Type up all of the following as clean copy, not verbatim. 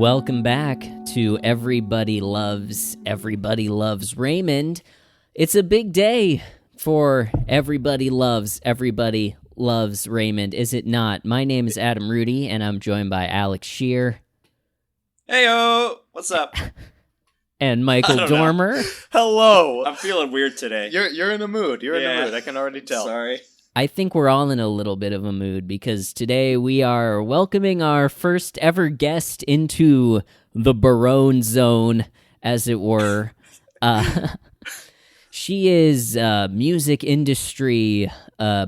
Welcome back to Everybody Loves Raymond. It's a big day for Everybody Loves Raymond, is it not? My name is Adam Rudy, and I'm joined by Alex Shear. Heyo, what's up? And Michael Dormer. Hello. I'm feeling weird today. You're in a mood. You're in a mood. I can already tell. Sorry. I think we're all in a little bit of a mood because today we are welcoming our first ever guest into the Barone Zone, as it were. She is a music industry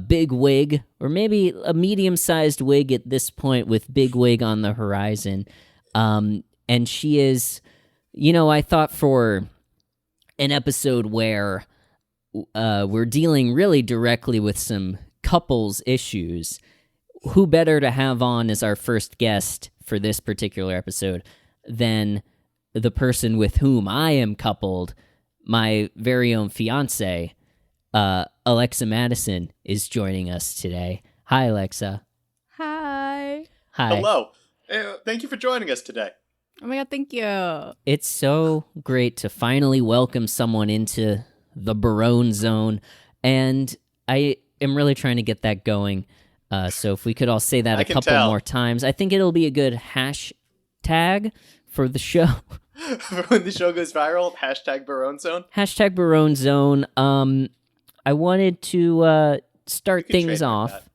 big wig, or maybe a medium-sized wig at this point with big wig on the horizon. And she is, I thought for an episode where we're dealing really directly with some couples issues, who better to have on as our first guest for this particular episode than the person with whom I am coupled, my very own fiance, Alexa Madison, is joining us today. Hi, Alexa. Hi. Hi. Hello. Thank you for joining us today. Oh my god, thank you. It's so great to finally welcome someone into the Barone Zone, and I am really trying to get that going. So if we could all say that a couple more times, I think it'll be a good hashtag for the show. When the show goes viral, hashtag Barone Zone. Hashtag Barone Zone. I wanted to start things off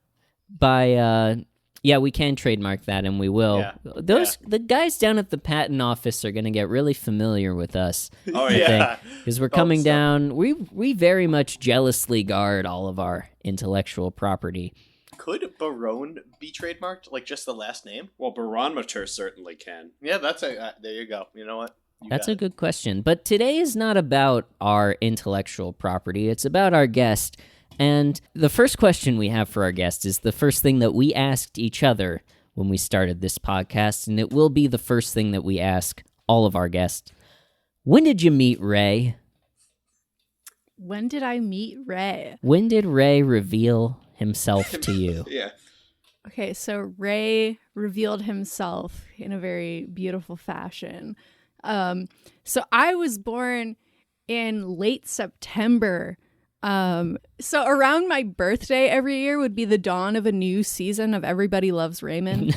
by... we can trademark that, and we will. Yeah. The guys down at the patent office are going to get really familiar with us. Oh, yeah. Because we're coming down. We very much jealously guard all of our intellectual property. Could Barone be trademarked, like just the last name? Well, Barometer certainly can. Yeah, that's there you go. You know what? That's a good question. But today is not about our intellectual property. It's about our guest. And the first question we have for our guest is the first thing that we asked each other when we started this podcast, and it will be the first thing that we ask all of our guests. When did you meet Ray? When did I meet Ray? When did Ray reveal himself to you? Yeah. Okay, so Ray revealed himself in a very beautiful fashion. So I was born in late September. So around my birthday every year would be the dawn of a new season of Everybody Loves Raymond.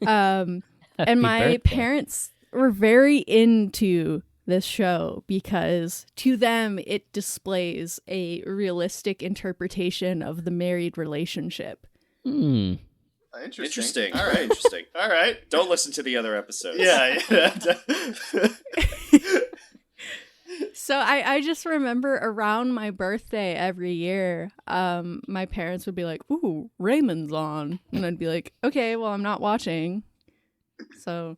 And my parents were very into this show because to them it displays a realistic interpretation of the married relationship. Interesting. All right. Interesting. All right. Don't listen to the other episodes. Yeah. So I just remember around my birthday every year, my parents would be like, "Ooh, Raymond's on." And I'd be like, "Okay, well, I'm not watching." So,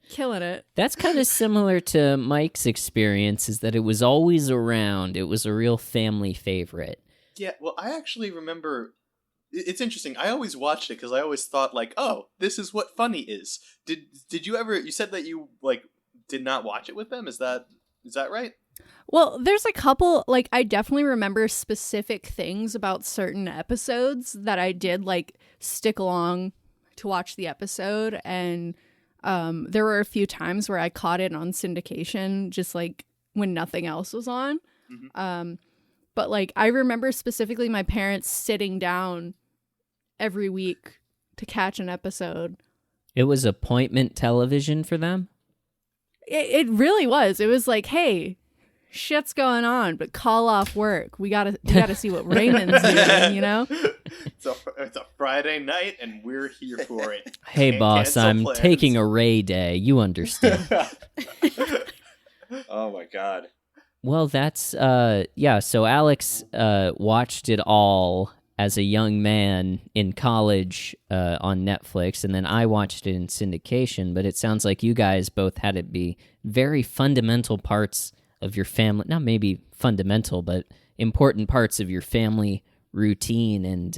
killing it. That's kind of similar to Mike's experience, is that it was always around. It was a real family favorite. Yeah, well, I actually remember... It's interesting. I always watched it because I always thought, like, oh, this is what funny is. Did you ever... You said that you, like, did not watch it with them? Is that right? Well, there's a couple, like, I definitely remember specific things about certain episodes that I did, like, stick along to watch the episode, and there were a few times where I caught it on syndication, just, like, when nothing else was on. Mm-hmm. But, like, I remember specifically my parents sitting down every week to catch an episode. It was appointment television for them? It really was. It was like, hey, shit's going on, but call off work. We gotta see what Raymond's doing, you know? It's a Friday night, and we're here for it. Hey, Can't boss, I'm plans. taking a Ray day. You understand. Oh, my God. Well, that's, so Alex watched it all as a young man in college on Netflix, and then I watched it in syndication, but it sounds like you guys both had it be very fundamental parts of your family, not maybe fundamental, but important parts of your family routine. And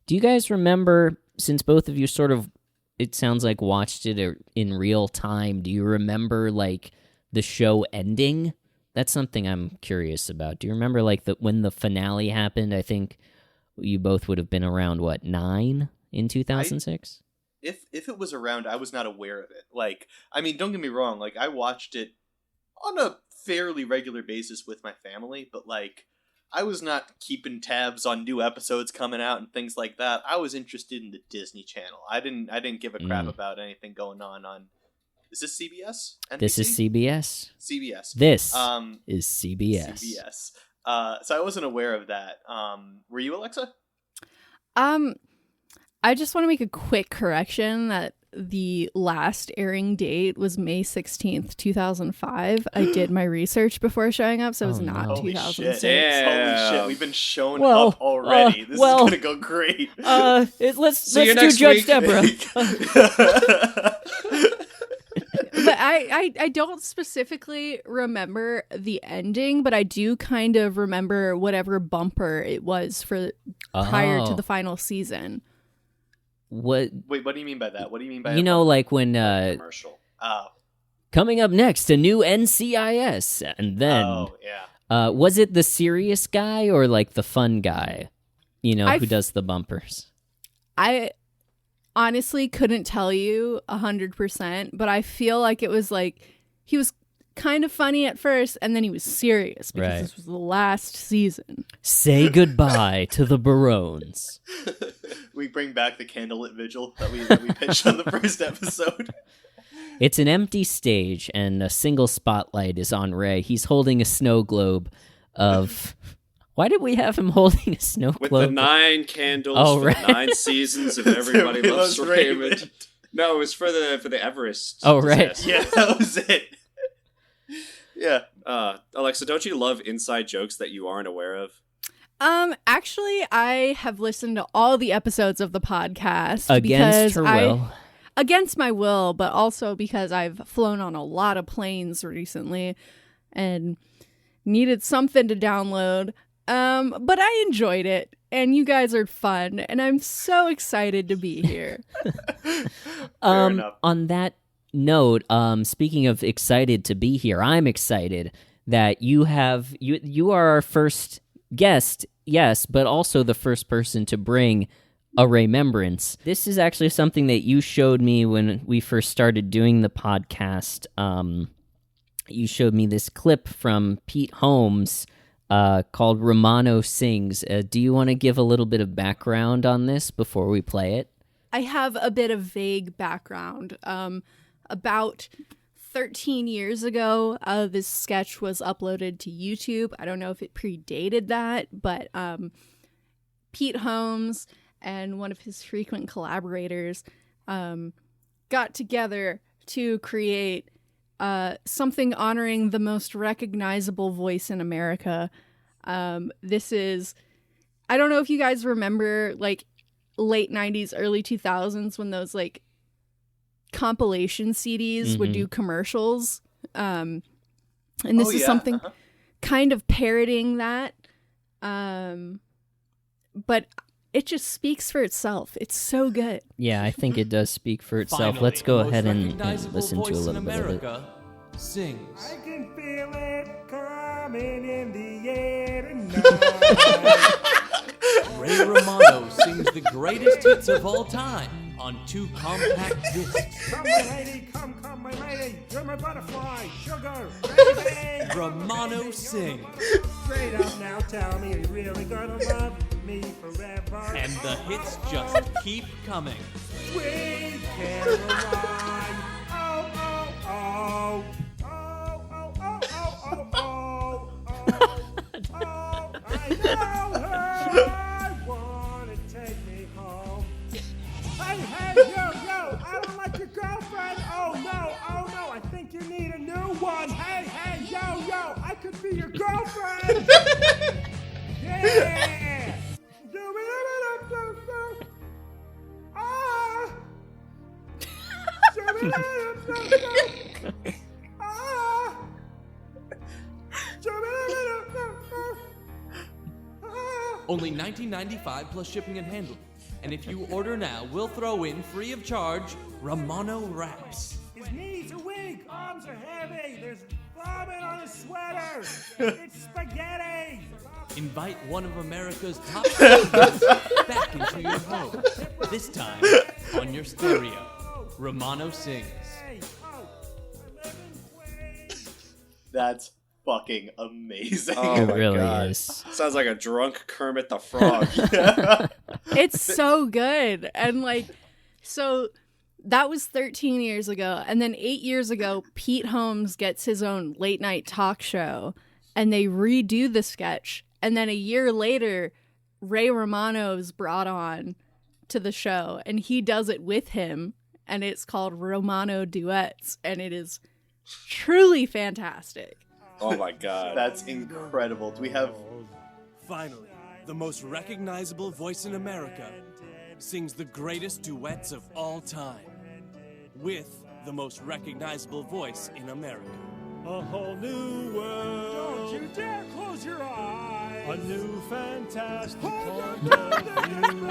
do you guys remember, since both of you sort of, it sounds like watched it in real time, do you remember, like, the show ending? That's something I'm curious about. Do you remember, like, when the finale happened? I think you both would have been around, 9 in 2006? if it was around, I was not aware of it. Like, I mean, don't get me wrong. Like, I watched it on a fairly regular basis with my family, but like, I was not keeping tabs on new episodes coming out and things like that. I was interested in the Disney Channel. I didn't give a crap about anything going on. Is this CBS? NBC? This is CBS. CBS. This is CBS. CBS. So I wasn't aware of that. Were you, Alexa? I just want to make a quick correction that the last airing date was May 16th, 2005. I did my research before showing up, so it was not Holy 2006. shit. Damn. Holy shit, we've been shown Well, up already. This is going to go great. Let's See you do next Judge week. Deborah. But I don't specifically remember the ending, but I do kind of remember whatever bumper it was for prior to the final season. What Wait, what do you mean by that? What do you mean by like when Commercial. Oh. coming up next, a new NCIS, and then Yeah. was it the serious guy or like the fun guy? Who I've- does the bumpers? I honestly couldn't tell you 100%, but I feel like it was like he was kind of funny at first, and then he was serious because Right. this was the last season. Say goodbye to the Barones. We bring back the candlelit vigil that we pitched on the first episode. It's an empty stage, and a single spotlight is on Ray. He's holding a snow globe of... Why did we have him holding a snow With globe? the 9 candles Oh, for right. the 9 seasons of Everybody Loves Raymond. Raymond. No, it was for the Everest. Oh, right. disaster. Yeah, that was it. Yeah. Alexa, don't you love inside jokes that you aren't aware of? Actually, I have listened to all the episodes of the podcast Against her will. Against my will, but also because I've flown on a lot of planes recently and needed something to download. But I enjoyed it, and you guys are fun, and I'm so excited to be here. Fair enough. On that note, speaking of excited to be here, I'm excited that you are our first guest, yes, but also the first person to bring a remembrance. This is actually something that you showed me when we first started doing the podcast. You showed me this clip from Pete Holmes called Romano Sings. Do you want to give a little bit of background on this before we play it? I have a bit of vague background. About 13 years ago, this sketch was uploaded to YouTube. I don't know if it predated that, but Pete Holmes and one of his frequent collaborators got together to create something honoring the most recognizable voice in America. This is, I don't know if you guys remember, like, late 90s, early 2000s when those, like, compilation CDs would do commercials. And this is something kind of parroting that. But it just speaks for itself. It's so good. Yeah, I think it does speak for itself. Finally, Let's go the most ahead and recognizable listen to a voice little in bit of it. America sings. I can feel it coming in the air tonight. Ray Romano sings the greatest hits of all time on 2 compact discs. Come, my lady, come, my lady. You're my butterfly, sugar, baby. Romano Sings. Straight up now, tell me, are you really gonna love me forever? And the hits just keep coming. Sweet Caroline. Oh, oh, oh. Oh, oh, oh, oh, oh, oh, oh. Oh, I know her. I wanna take me home. Hey, hey, yo, I don't like your girlfriend. Oh no, I think you need a new one. Hey, yo, I could be your girlfriend. Yeah. Ah. Ah. Only $19.95 plus shipping and handling. And if you order now, we'll throw in free of charge Romano wraps. His knees are weak, arms are heavy, there's vomit on his sweater. It's spaghetti. Invite one of America's top singers back into your home. This time on your stereo. Romano Sings. That's fucking amazing. Oh It my really God. is. Sounds like a drunk Kermit the Frog. It's so good. And like, so that was 13 years ago. And then 8 years ago, Pete Holmes gets his own late night talk show and they redo the sketch. And then a year later, Ray Romano is brought on to the show and he does it with him. And it's called Romano Duets. And it is truly fantastic. Oh my God. That's incredible. Do we have... Finally, the most recognizable voice in America sings the greatest duets of all time with the most recognizable voice in America. A whole new world. Don't you dare close your eyes. A new fantastic point of view.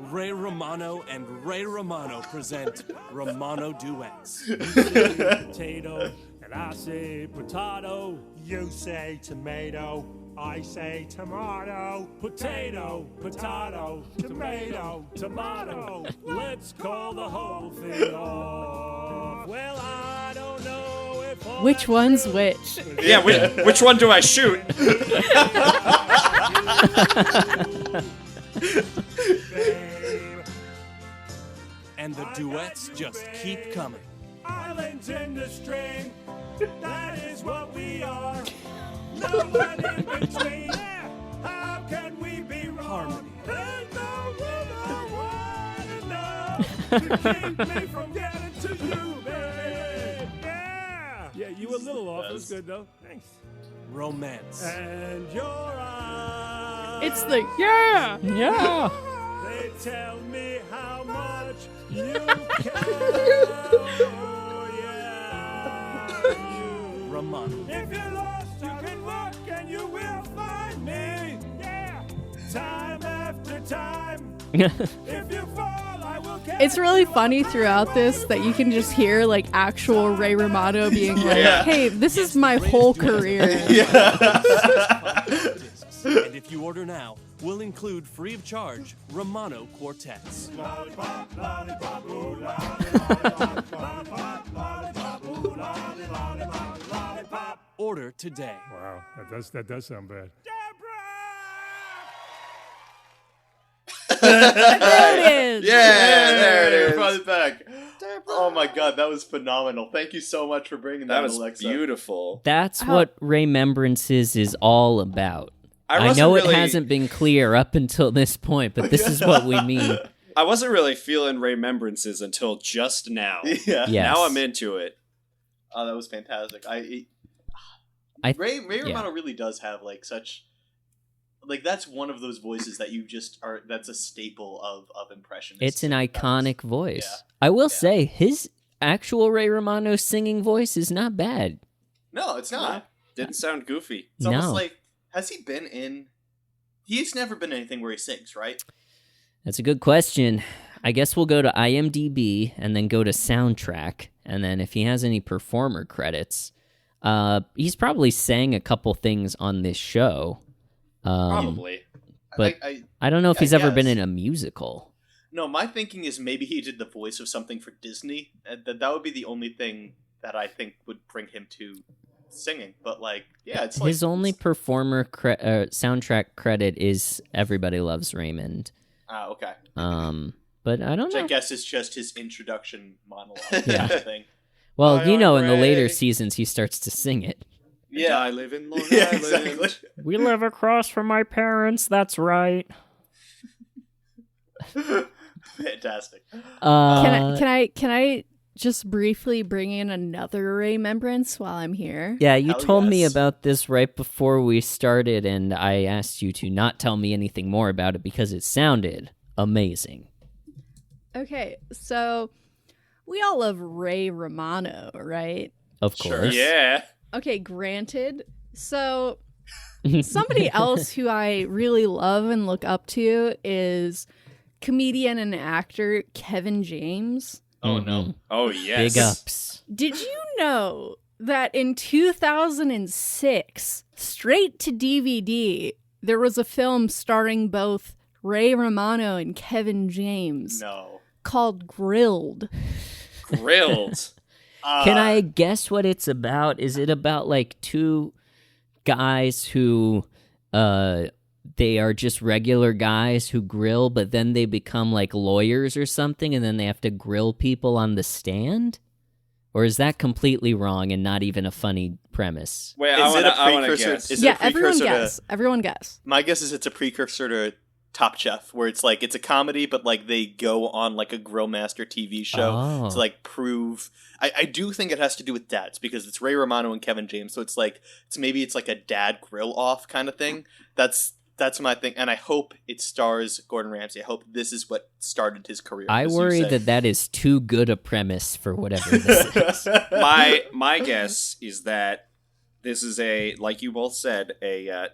Ray Romano and Ray Romano present Romano Duets. You say potato, and I say potato. You say tomato, I say tomato. Potato, potato, tomato, tomato. Let's call the whole thing off. Well, I don't know if all Which that one's fruit which? Yeah, which one do I shoot? babe. And the duets just keep coming. Islands in the stream, that is what we are. No one in between. How can we be wrong? There's no one enough to keep me from getting to you, babe. Yeah, you were a little off. It was good though. Thanks. Romance. And your eyes. It's the yeah. They tell me how much you care. Oh, yeah. You. Romano. If you're lost, you can look and you will find me. Yeah. Time after time. If you fall, I will catch It's really you. funny throughout this that you can just hear like actual Ray Romano being like, Yeah. hey, this is my whole career. And if you order now, we'll include free of charge Romano quartets. Lollipop, lollipop, ooh, lollipop, lollipop, lollipop, ooh, lollipop, lollipop. Order today. Wow, that does sound bad. There it is. Yeah, there it is. Brought it back. Oh my God, that was phenomenal. Thank you so much for bringing that, That was Alexa. beautiful. That's what Raymembrances is all about. I know it hasn't been clear up until this point, but this is what we mean. I wasn't really feeling Raymembrances until just now. Yeah. Yes. Now I'm into it. Oh, that was fantastic. Ray yeah. Romano really does have like such, like that's one of those voices that you just are. That's a staple of impressionists. It's an iconic voice. Yeah. I will say his actual Ray Romano singing voice is not bad. No, it's not. Didn't sound goofy. It's almost No. like, has he been in? He's never been in anything where he sings, right? That's a good question. I guess we'll go to IMDb and then go to soundtrack, and then if he has any performer credits, he's probably sang a couple things on this show. Probably. But I I don't know if I he's ever been guess. in a musical. no, my thinking is maybe he did the voice of something for Disney. That would be the only thing that I think would bring him to singing. But like, yeah, it's like His only performer soundtrack credit is Everybody Loves Raymond. okay. But I don't Which know. I guess is just his introduction monologue Yeah. thing. Well, Hi, you know, in the André. later seasons, he starts to sing it. And I live in Long Yeah, Island. exactly. We live across from my parents. That's right. Fantastic. Can I just briefly bring in another Raymembrance while I'm here? Yeah, you Hell told me yes. about this right before we started, and I asked you to not tell me anything more about it because it sounded amazing. Okay, so we all love Ray Romano, right? Of Sure. course. Yeah. Okay, granted. So somebody else who I really love and look up to is comedian and actor Kevin James. Oh no. Oh, yes. Big ups. Did you know that in 2006, straight to DVD, there was a film starring both Ray Romano and Kevin James called Grilled. Grilled. Can I guess what it's about? Is it about like two guys who they are just regular guys who grill, but then they become like lawyers or something, and then they have to grill people on the stand? Or is that completely wrong and not even a funny premise? Wait, I want to guess. Everyone guess. My guess is it's a precursor to Top Chef, where it's like it's a comedy, but like they go on like a Grill Master TV show to like prove. I do think it has to do with dads because it's Ray Romano and Kevin James, so it's like it's like a dad grill off kind of thing. That's my thing, and I hope it stars Gordon Ramsay. I hope this is what started his career. I worry that is too good a premise for whatever this is. My guess is that this is like you both said,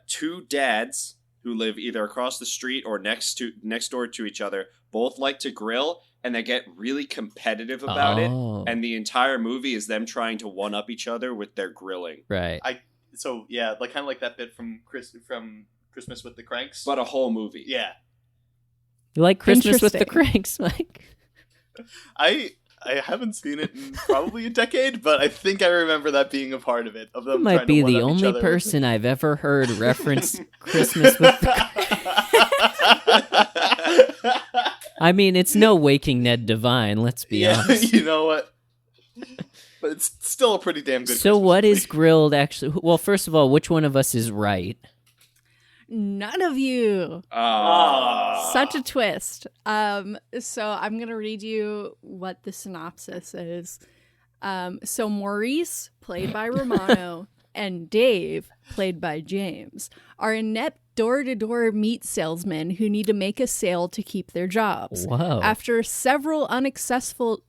two dads who live either across the street or next door to each other, both like to grill, and they get really competitive about it. And the entire movie is them trying to one up each other with their grilling. Right. Like kind of like that bit from Christmas with the Cranks, but a whole movie. Yeah. You like Christmas with the Cranks, Mike? I haven't seen it in probably a decade, but I think I remember that being a part of it. Of them you might be the only person I've ever heard reference Christmas with the I mean, it's no Waking Ned Divine, let's be honest. You know what? But it's still a pretty damn good So Christmas what movie. is grilled actually? Well, first of all, which one of us is right? None of you. Such a twist. So I'm going to read you what the synopsis is. So Maurice, played by Romano, and Dave, played by James, are inept door-to-door meat salesmen who need to make a sale to keep their jobs. Whoa. After several unsuccessful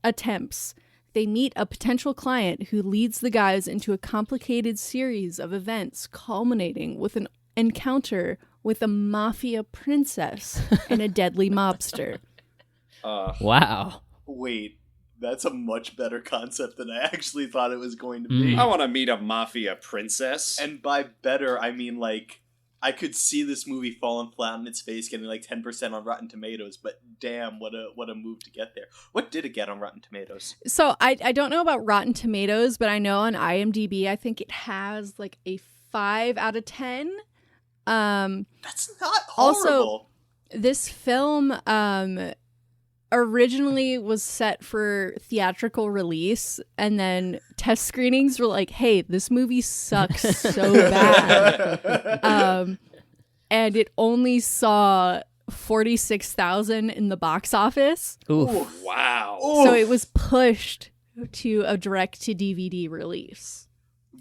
attempts, they meet a potential client who leads the guys into a complicated series of events culminating with an encounter with a mafia princess and a deadly mobster. Wow. Wait, that's a much better concept than I actually thought it was going to be. I want to meet a mafia princess. And by better, I mean like I could see this movie falling flat on its face, getting like 10% on Rotten Tomatoes, but damn, what a move to get there. What did it get on Rotten Tomatoes? So I don't know about Rotten Tomatoes, but I know on IMDb, I think it has like a 5 out of 10. That's not horrible. Also, this film originally was set for theatrical release, and then test screenings were like, hey, this movie sucks so bad. And it only saw 46,000 in the box office. Oof. Wow. So it was pushed to a direct-to-DVD release.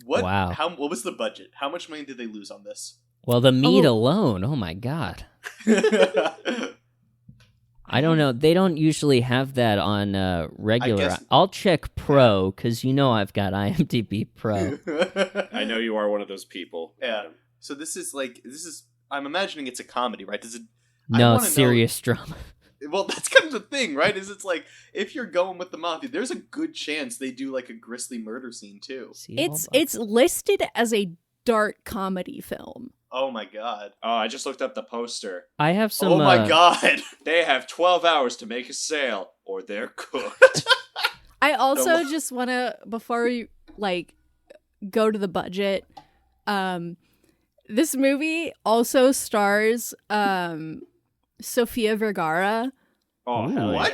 Wow. What was the budget? How much money did they lose on this? Well, the meat alone, oh my god. I don't know. They don't usually have that on regular. I'll check Pro, because you know I've got IMDb Pro. I know you are one of those people. Yeah. So this is, I'm imagining it's a comedy, right? No, serious drama. Well, that's kind of the thing, right? It's like, if you're going with the mafia, there's a good chance they do like a grisly murder scene too. It's listed as a dark comedy film. Oh my god. Oh, I just looked up the poster. I have some... Oh my god. They have 12 hours to make a sale, or they're cooked. I also just want to, before we, go to the budget, this movie also stars Sofia Vergara. Oh, hell what?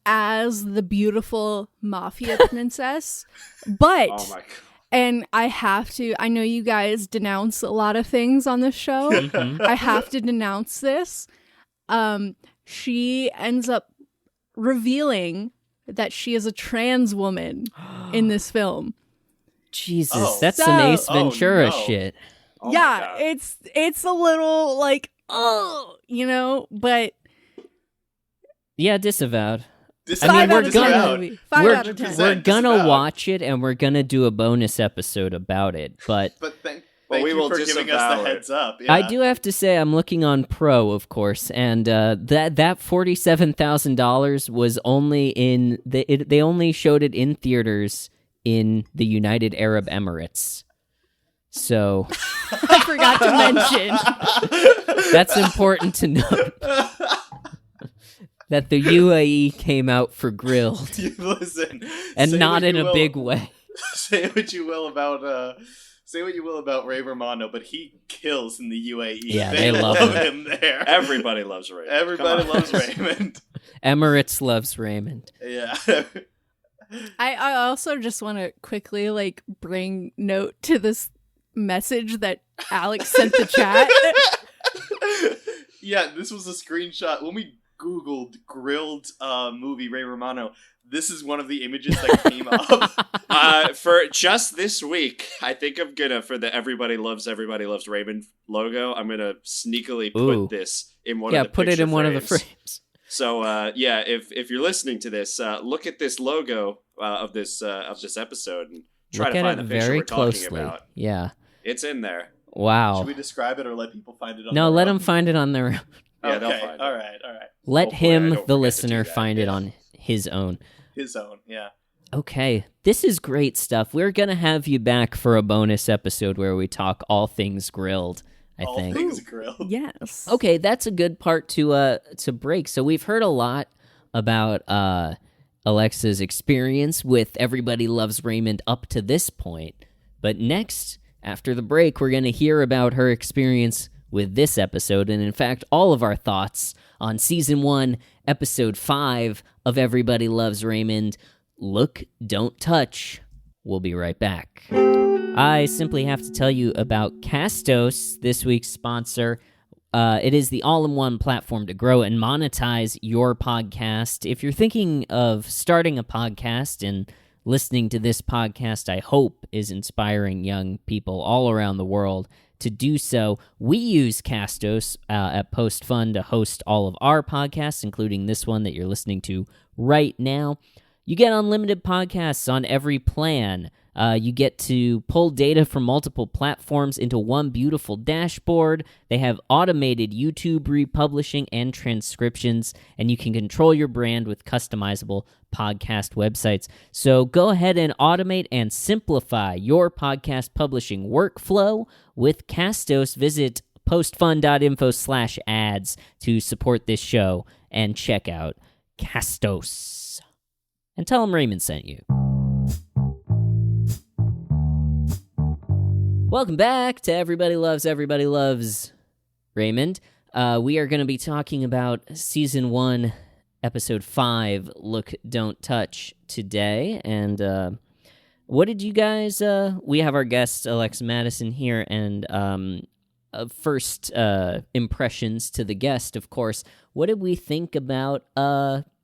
As the beautiful mafia princess. But... Oh my god. And I know you guys denounce a lot of things on this show. I have to denounce this. She ends up revealing that she is a trans woman in this film. Jesus, that's some Ace Ventura shit. Oh yeah, it's a little but... Yeah, disavowed. I mean, we're gonna watch it, and we're gonna do a bonus episode about it. But thank you for giving us the heads up. Yeah. I do have to say, I'm looking on Pro, of course, and that $47,000 was only in they only showed it in theaters in the United Arab Emirates. So I forgot to mention. that's important to note. That the UAE came out for grilled, Listen, and say not what in you a will- big way. Say what you will about Ray Romano, but he kills in the UAE. Yeah, they love him. there. Everybody loves Raymond. Everybody Come on. loves Raymond. Emirates loves Raymond. Yeah. I also just want to quickly bring note to this message that Alex sent the chat. Yeah, this was a screenshot. When we Googled grilled movie Ray Romano, this is one of the images that came up. For just this week, I think I'm gonna, for the Everybody Loves Raymond logo, I'm gonna sneakily put Ooh. this in one Yeah, of the put it picture in one of the frames. frames. So if you're listening to this, look at this logo of this episode and try Look to at find it the picture very we're talking closely. about. Yeah. It's in there. Wow. Should we describe it or let people find it on No, their let own? them find it on their own. Yeah, they'll Okay, find it. all right. Let Hopefully I him, don't the forget to listener, do that. find it Yeah. on his own. His own, yeah. Okay, this is great stuff. We're going to have you back for a bonus episode where we talk all things grilled, I All think. things grilled. Yes. Okay, that's a good part to break. So we've heard a lot about Alexa's experience with Everybody Loves Raymond up to this point. But next, after the break, we're going to hear about her experience with this episode, and in fact, all of our thoughts on Season 1, Episode 5 of Everybody Loves Raymond, Look, Don't Touch. We'll be right back. I simply have to tell you about Castos, this week's sponsor. It is the all-in-one platform to grow and monetize your podcast. If you're thinking of starting a podcast, and listening to this podcast, I hope, is inspiring young people all around the world to do so, we use Castos at Post Fun to host all of our podcasts, including this one that you're listening to right now. You get unlimited podcasts on every plan. You get to pull data from multiple platforms into one beautiful dashboard. They have automated YouTube republishing and transcriptions, and you can control your brand with customizable podcast websites. So go ahead and automate and simplify your podcast publishing workflow with Castos. Visit postfun.info/ads to support this show and check out Castos. And tell them Raymond sent you. Welcome back to Everybody Loves Raymond. We are going to be talking about Season 1, Episode 5, Look, Don't Touch, today. And what did you guys... we have our guest, Alexa Madison, here, and first impressions to the guest, of course. What did we think about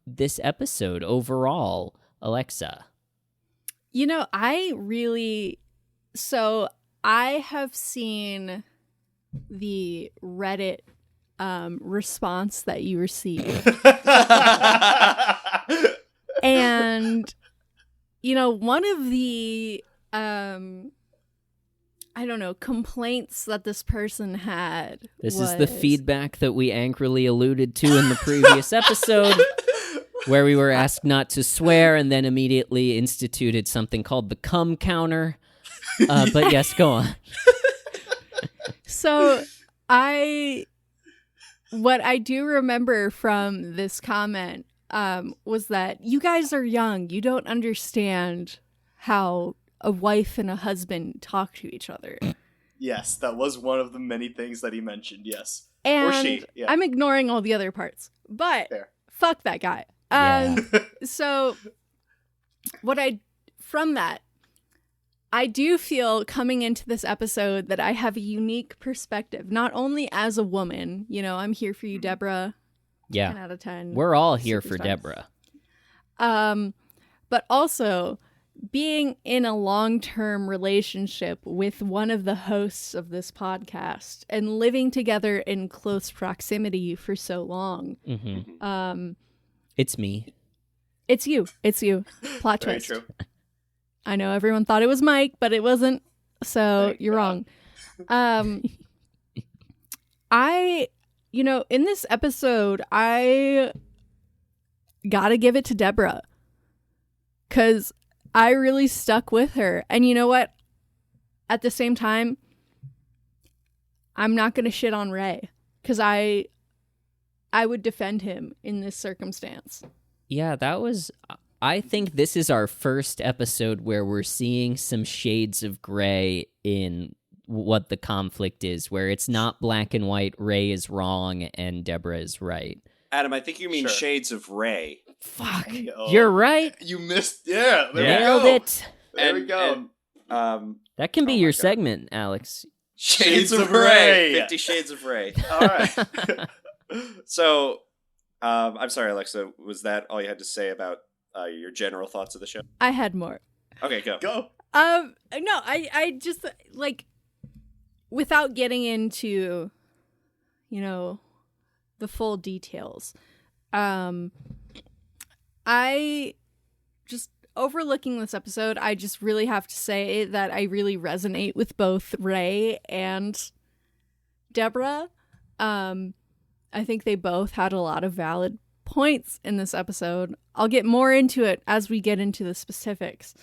this episode overall, Alexa? You know, I have seen the Reddit response that you received. And, one of the, complaints that this person had This was... is the feedback that we angrily alluded to in the previous episode, where we were asked not to swear and then immediately instituted something called the cum counter. But yes, go on. So what I do remember from this comment was that you guys are young. You don't understand how a wife and a husband talk to each other. Yes, that was one of the many things that he mentioned, yes. And Or she, yeah. I'm ignoring all the other parts, but Fair. fuck that guy. Yeah. So from that, I do feel coming into this episode that I have a unique perspective, not only as a woman, I'm here for you, Deborah. 10 Yeah. out of 10. We're all here for Superstar. Deborah. But also being in a long-term relationship with one of the hosts of this podcast and living together in close proximity for so long. Mm-hmm. It's me. It's you. Plot Very twist. true. I know everyone thought it was Mike, but it wasn't. So Thank you're God. wrong. In this episode, I gotta give it to Deborah, because I really stuck with her. And you know what? at the same time, I'm not going to shit on Ray because I would defend him in this circumstance. Yeah, I think this is our first episode where we're seeing some shades of gray in what the conflict is, where it's not black and white, Ray is wrong and Deborah is right. Adam, I think you mean Sure. Shades of Ray. Fuck. Oh. You're right. You missed. Yeah, there Nailed we go. it. There we go. That can be Oh my your God. segment, Alex. Shades of of Ray. Ray. 50 Shades of Ray. All right. So, I'm sorry, Alexa. Was that all you had to say about your general thoughts of the show? I had more. Okay, go. Go. No, I just like without getting into, the full details. I just overlooking this episode, I just really have to say that I really resonate with both Ray and Deborah. I think they both had a lot of valid points in this episode. I'll get more into it as we get into the specifics.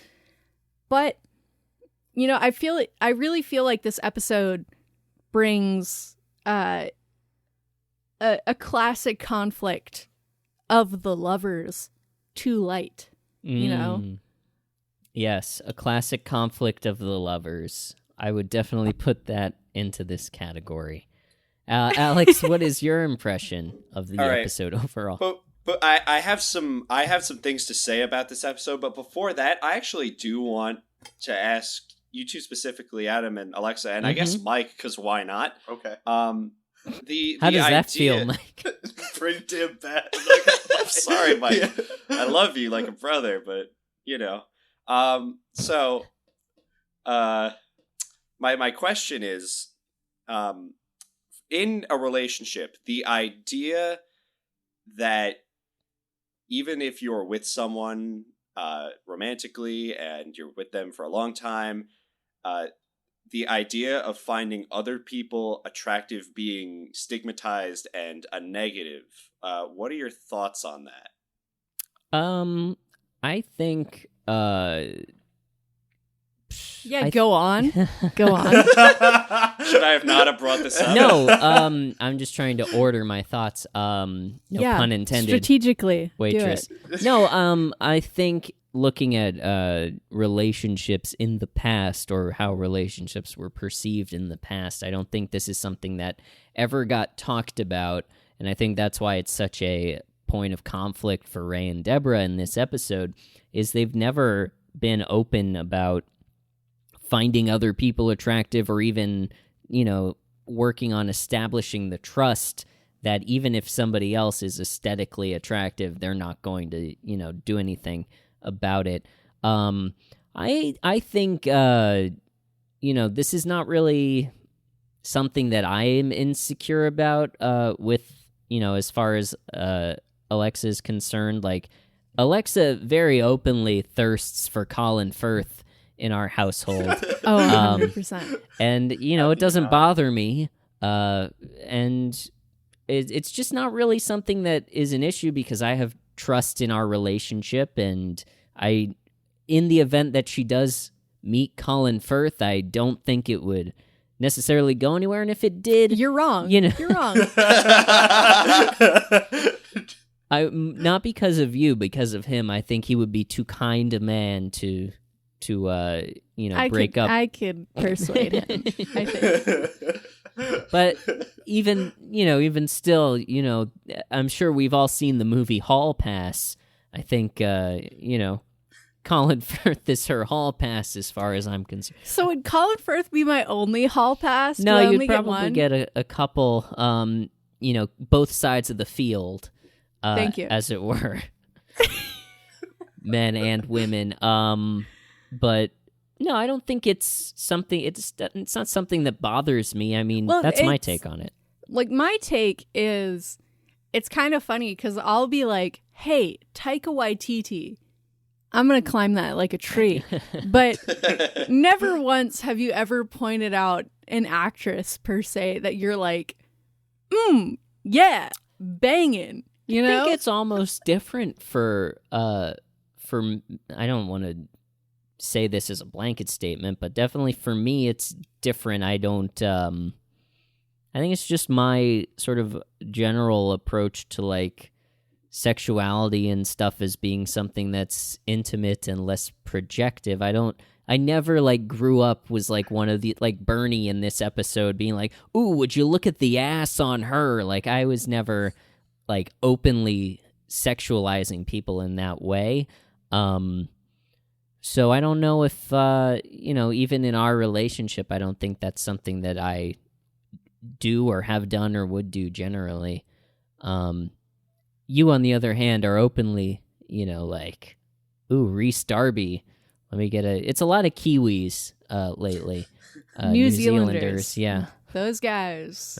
But I really feel like this episode brings a classic conflict of the lovers to light. Yes, a classic conflict of the lovers. I would definitely put that into this category. Alex, what is your impression of the All right. episode overall? But I have some things to say about this episode. But before that, I actually do want to ask you two specifically, Adam and Alexa, and I guess Mike, because why not? Okay. How does that feel, Mike? Pretty damn bad. I'm sorry, Mike. Yeah. I love you like a brother, but my question is, in a relationship, the idea that even if you're with someone romantically and you're with them for a long time, the idea of finding other people attractive being stigmatized and a negative. What are your thoughts on that? I think Go on. Go on. Should I have not have brought this up? no, I'm just trying to order my thoughts. No pun intended. Strategically. Waitress. Do it. No, I think looking at relationships in the past or how relationships were perceived in the past, I don't think this is something that ever got talked about, and I think that's why it's such a point of conflict for Ray and Deborah in this episode, is they've never been open about finding other people attractive or even, working on establishing the trust that even if somebody else is aesthetically attractive, they're not going to, do anything about it. I think, this is not really something that I am insecure about with, as far as Alexa is concerned. Like, Alexa very openly thirsts for Colin Firth in our household. Oh, 100%. And, it doesn't bother me. And it's just not really something that is an issue because I have trust in our relationship. And in the event that she does meet Colin Firth, I don't think it would necessarily go anywhere. And if it did, You're wrong. You're wrong. not because of you, because of him. I think he would be too kind a man to break up. I could persuade him, I think. But even still, I'm sure we've all seen the movie Hall Pass. I think, Colin Firth is her Hall Pass as far as I'm concerned. So would Colin Firth be my only hall pass? No, Do I you'd only probably get one? get a couple, both sides of the field. Thank you. As it were. Men and women. But no, I don't think it's something. It's not something that bothers me. I mean, Well, that's my it's- take on it. Like, my take is, it's kind of funny because I'll be like, hey, Taika Waititi, I'm going to climb that like a tree. But never once have you ever pointed out an actress, per se, that you're like, yeah, banging. You I know? think it's almost different for I don't want to say this as a blanket statement, but definitely for me, it's different. I don't. I think it's just my sort of general approach to like sexuality and stuff as being something that's intimate and less projective. I never like grew up was like one of the like Bernie in this episode being like, "Ooh, would you look at the ass on her?" Like I was never like openly sexualizing people in that way. So I don't know if even in our relationship, I don't think that's something that I do or have done or would do generally. You, on the other hand, are openly, like, ooh, Reese Darby. Let me get it's a lot of Kiwis lately. New Zealanders. Yeah. Those guys.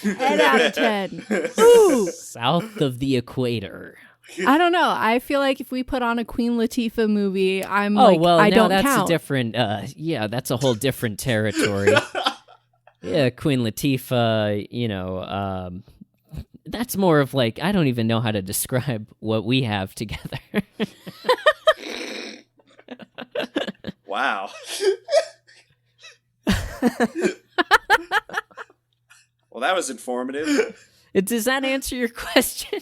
10 out of 10. Ooh! South of the equator. I don't know. I feel like if we put on a Queen Latifah movie, I now don't that's count. a different, that's a whole different territory. Yeah, Queen Latifah, that's more of like, I don't even know how to describe what we have together. Wow. Well, that was informative. Does that answer your question?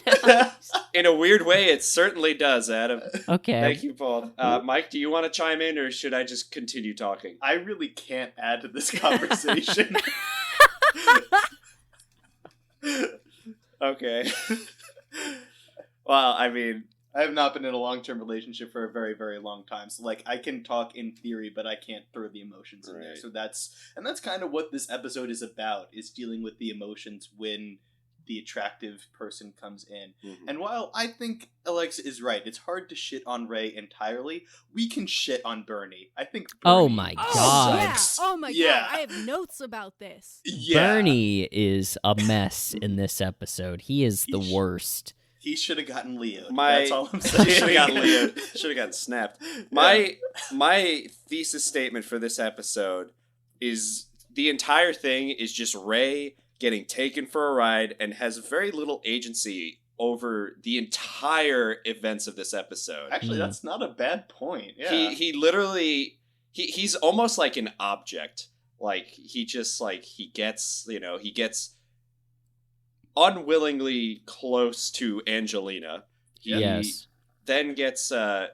In a weird way, it certainly does, Adam. Okay. Thank you, Paul. Mike, do you want to chime in, or should I just continue talking? I really can't add to this conversation. Okay. Well, I mean, I have not been in a long-term relationship for a very, very long time. So, like, I can talk in theory, but I can't throw the emotions in there. Right. So that's kind of what this episode is about, is dealing with the emotions when the attractive person comes in. Mm-hmm. And while I think Alexa is right, it's hard to shit on Ray entirely, we can shit on Bernie. I think Bernie Oh my God. sucks. Oh my Yeah. God. I have notes about this. Yeah. Bernie is a mess in this episode. He is the worst. He should have gotten Leo. My- That's all I'm saying. should have gotten Leo. Should have gotten snapped. My thesis statement for this episode is the entire thing is just Ray getting taken for a ride and has very little agency over the entire events of this episode. Actually, that's not a bad point. Yeah. He literally he's almost like an object. Like he just like he gets unwillingly close to Angelina. He Yes. then gets Deborah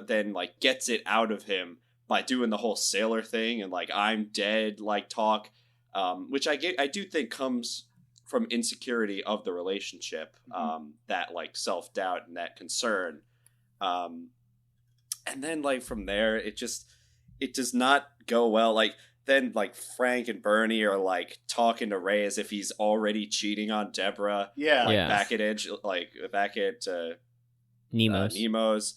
then like gets it out of him by doing the whole sailor thing and like I'm dead like talk, which I do think comes from insecurity of the relationship, that like self-doubt and that concern, and then like from there it does not go well. Like then like Frank and Bernie are like talking to Ray as if he's already cheating on Deborah. Yeah. Like Yeah. back at Nemo's. Nemo's.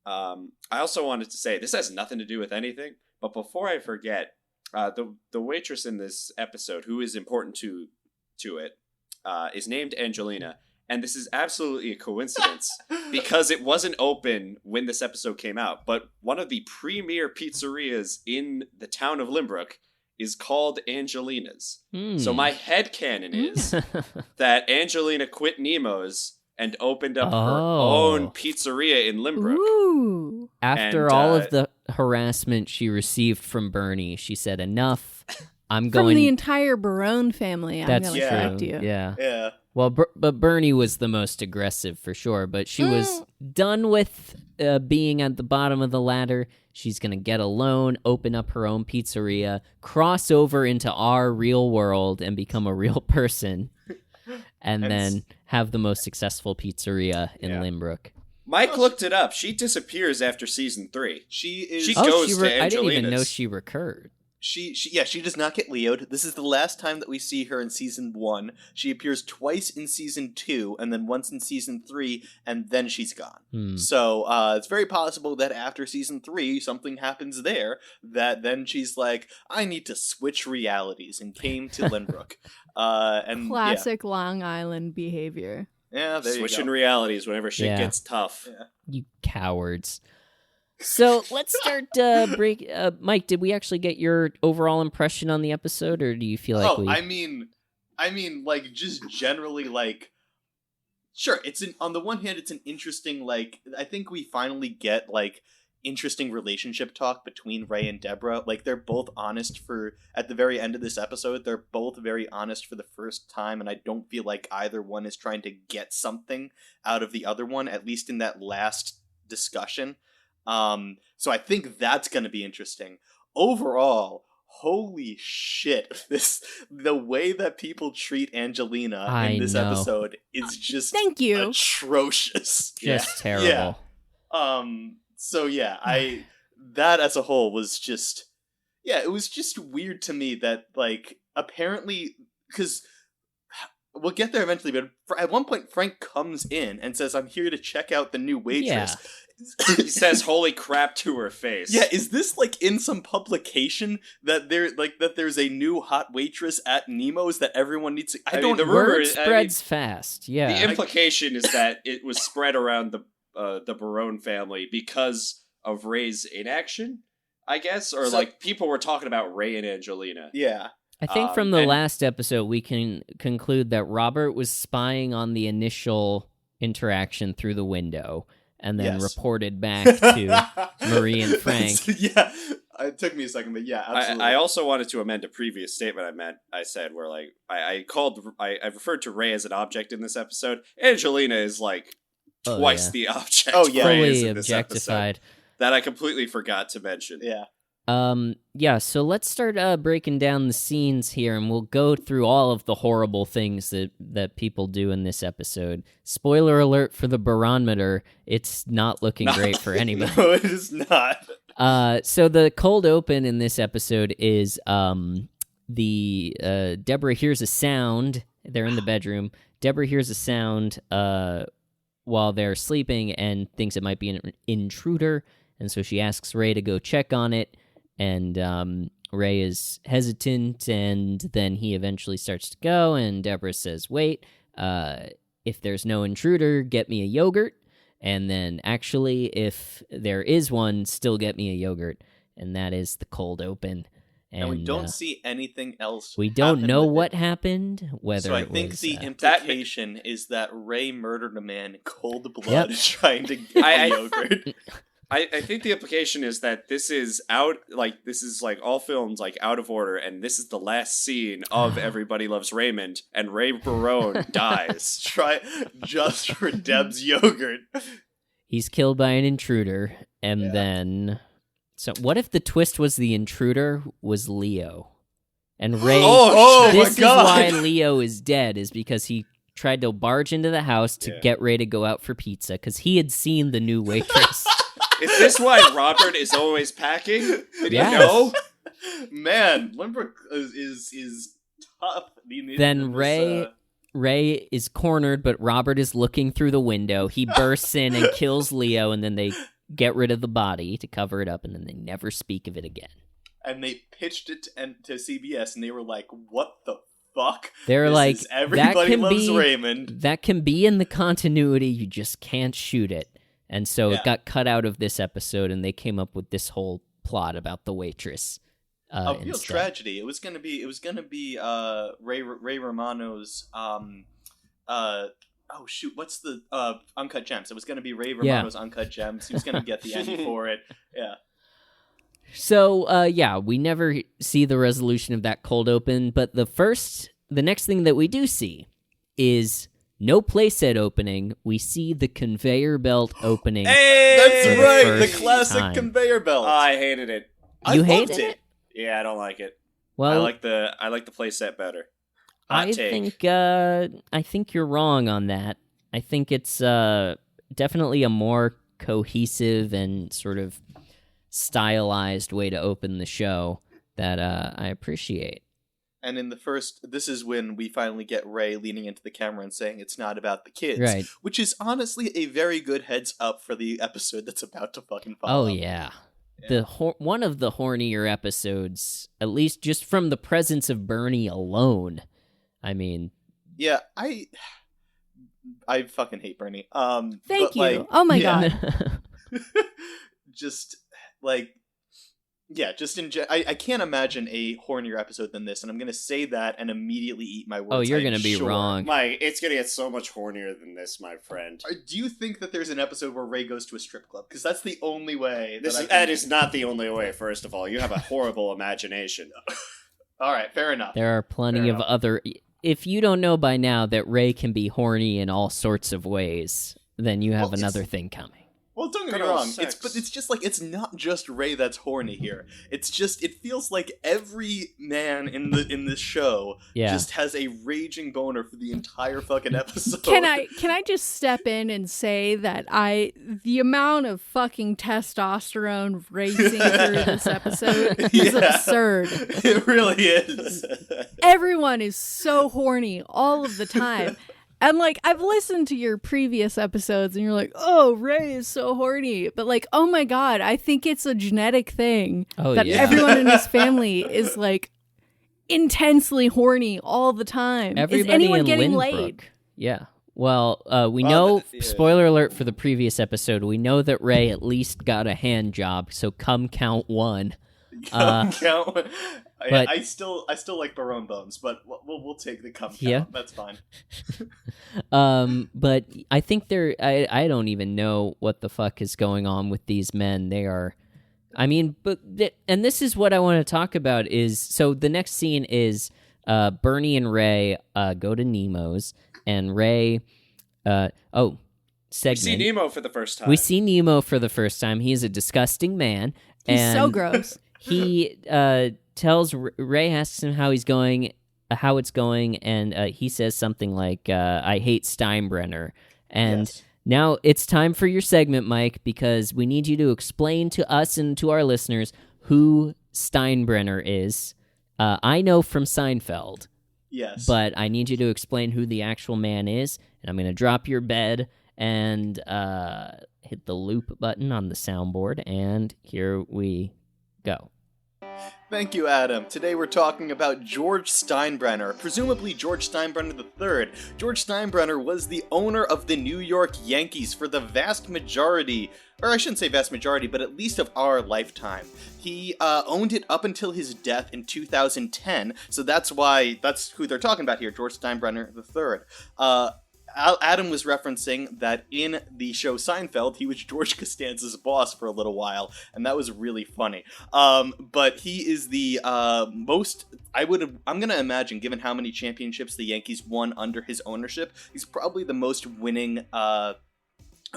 I also wanted to say this has nothing to do with anything, but before I forget, the waitress in this episode, who is important to it, is named Angelina, and this is absolutely a coincidence because it wasn't open when this episode came out, but one of the premier pizzerias in the town of Limbrook is called Angelina's. So my headcanon is that Angelina quit Nemo's and opened up her own pizzeria in Limbrook. Ooh. After And, all of the harassment she received from Bernie, she said, enough. I'm From going... the entire Barone family, I'm That's going true. to correct you. Yeah. Yeah. Well, but Bernie was the most aggressive for sure, but she was done with being at the bottom of the ladder. She's going to get a loan, open up her own pizzeria, cross over into our real world and become a real person, and then have the most successful pizzeria in Limbrook. Mike looked it up. She disappears after season 3. She is. She goes to I didn't even know Angelina's. she recurred. She does not get Leo'd. This is the last time that we see her in season 1. She appears twice in season 2, and then once in season 3, and then she's gone. So it's very possible that after season 3, something happens there that then she's like, I need to switch realities, and came to Limbrook. And Classic Long Island behavior. Yeah, there Switching you go. realities whenever shit Yeah. gets tough. Yeah. You cowards. So let's start Mike, did we actually get your overall impression on the episode, or do you feel like we... I mean, like, just generally, like, sure, on the one hand, it's an interesting, like, I think we finally get, like, interesting relationship talk between Ray and Deborah. Like, they're both honest at the very end of this episode, they're both very honest for the first time, and I don't feel like either one is trying to get something out of the other one, at least in that last discussion. So I think that's going to be interesting. Overall, holy shit, the way that people treat Angelina in this episode is just Thank you. Atrocious. Just terrible. Yeah. So yeah, that as a whole was just, it was just weird to me that, like, apparently, because we'll get there eventually, but at one point Frank comes in and says, "I'm here to check out the new waitress." He says "holy crap" to her face. Yeah, is this like in some publication that there's a new hot waitress at Nemo's that everyone needs to... the rumor word spreads fast. Yeah. The implication is that it was spread around the Barone family because of Ray's inaction, I guess, or like people were talking about Ray and Angelina. Yeah. I think from the last episode, we can conclude that Robert was spying on the initial interaction through the window and then reported back to Marie and Frank. It took me a second, but yeah, absolutely. I also wanted to amend a previous statement I said where, like, I referred to Ray as an object in this episode. Angelina is like twice the object. Ray is in this objectified. episode. That I completely forgot to mention. Yeah. So let's start breaking down the scenes here, and we'll go through all of the horrible things that people do in this episode. Spoiler alert for the barometer, it's not looking great for anybody. No, it is not. So the cold open in this episode is Deborah hears a sound. They're in the bedroom. Deborah hears a sound while they're sleeping and thinks it might be an intruder, and so she asks Ray to go check on it. And Ray is hesitant, and then he eventually starts to go, and Deborah says, "Wait, if there's no intruder, get me a yogurt. And then actually, if there is one, still get me a yogurt." And that is the cold open. And we don't see anything else. We don't know what happened, whether so I think the implication is that Ray murdered a man in cold blood trying to get a yogurt. I think the implication is that this is like all films like out of order, and this is the last scene of Everybody Loves Raymond, and Ray Barone dies. Try just for Deb's yogurt. He's killed by an intruder, and then... So what if the twist was the intruder was Leo? And Ray... this is why Leo is dead, is because he tried to barge into the house to get Ray to go out for pizza, because he had seen the new waitress. Is this why Robert is always packing? Did you know? Man, Limbrick is tough. Then Ray is cornered, but Robert is looking through the window. He bursts in and kills Leo, and then they get rid of the body to cover it up, and then they never speak of it again. And they pitched it to CBS, and they were like, "What the fuck?" They're like, Everybody Loves Raymond. That can be in the continuity, you just can't shoot it. And so it got cut out of this episode, and they came up with this whole plot about the waitress. A real tragedy. It was gonna be Ray Romano's oh shoot, what's the Uncut Gems? It was gonna be Ray Romano's Uncut Gems. He was gonna get the Emmy for it. Yeah. So we never see the resolution of that cold open, but the next thing that we do see is no playset opening. We see the conveyor belt opening. Hey, that's right, the classic conveyor belt. I hated it. You hated it? Yeah, I don't like it. Well, I like the playset better. I think you're wrong on that. I think it's definitely a more cohesive and sort of stylized way to open the show that I appreciate. And in the first, this is when we finally get Ray leaning into the camera and saying it's not about the kids. Right. Which is honestly a very good heads up for the episode that's about to fucking follow. Oh, yeah. One of the hornier episodes, at least just from the presence of Bernie alone. I mean... Yeah, I fucking hate Bernie. Thank you. Oh my god. Just, like... Yeah, just I can't imagine a hornier episode than this, and I'm going to say that and immediately eat my words. Oh, you're going gonna be wrong. Mike, it's going to get so much hornier than this, my friend. Do you think that there's an episode where Ray goes to a strip club? Because that's the only way. That is not the only way, first of all. You have a horrible imagination. All right, fair enough. There are plenty of other... If you don't know by now that Ray can be horny in all sorts of ways, then you have another thing coming. Well, don't get me wrong. It's just like, it's not just Ray that's horny here. It's just, it feels like every man in this show just has a raging boner for the entire fucking episode. Can I just step in and say that the amount of fucking testosterone racing through this episode is absurd. It really is. Everyone is so horny all of the time. And, like, I've listened to your previous episodes, and you're like, oh, Ray is so horny. But, like, oh, my God, I think it's a genetic thing that everyone in his family is, like, intensely horny all the time. Everybody is anyone in getting Lynbrook. laid? Yeah. Well, we know, spoiler alert for the previous episode, we know that Ray at least got a hand job, so come count one. Count. But, I still like Barone Bones, but we'll take the cum count. Yeah. That's fine. But I think I don't even know what the fuck is going on with these men. They are, I mean, and this is what I want to talk about is, so the next scene is Bernie and Ray go to Nemo's, and Ray, segment. We see Nemo for the first time. We see Nemo for the first time. He is a disgusting man. He's and so gross. He tells Ray, asks him how it's going, and he says something like, "I hate Steinbrenner." And now it's time for your segment, Mike, because we need you to explain to us and to our listeners who Steinbrenner is. I know from Seinfeld. Yes. But I need you to explain who the actual man is, and I'm going to drop your bed and hit the loop button on the soundboard, and here we go. Thank you, Adam. Today we're talking about George Steinbrenner, presumably George Steinbrenner III. George Steinbrenner was the owner of the New York Yankees for the vast majority, or I shouldn't say vast majority, but at least of our lifetime. He owned it up until his death in 2010, so that's who they're talking about here, George Steinbrenner III. Adam was referencing that in the show Seinfeld, he was George Costanza's boss for a little while, and that was really funny. But he is the I'm going to imagine, given how many championships the Yankees won under his ownership, he's probably the most winning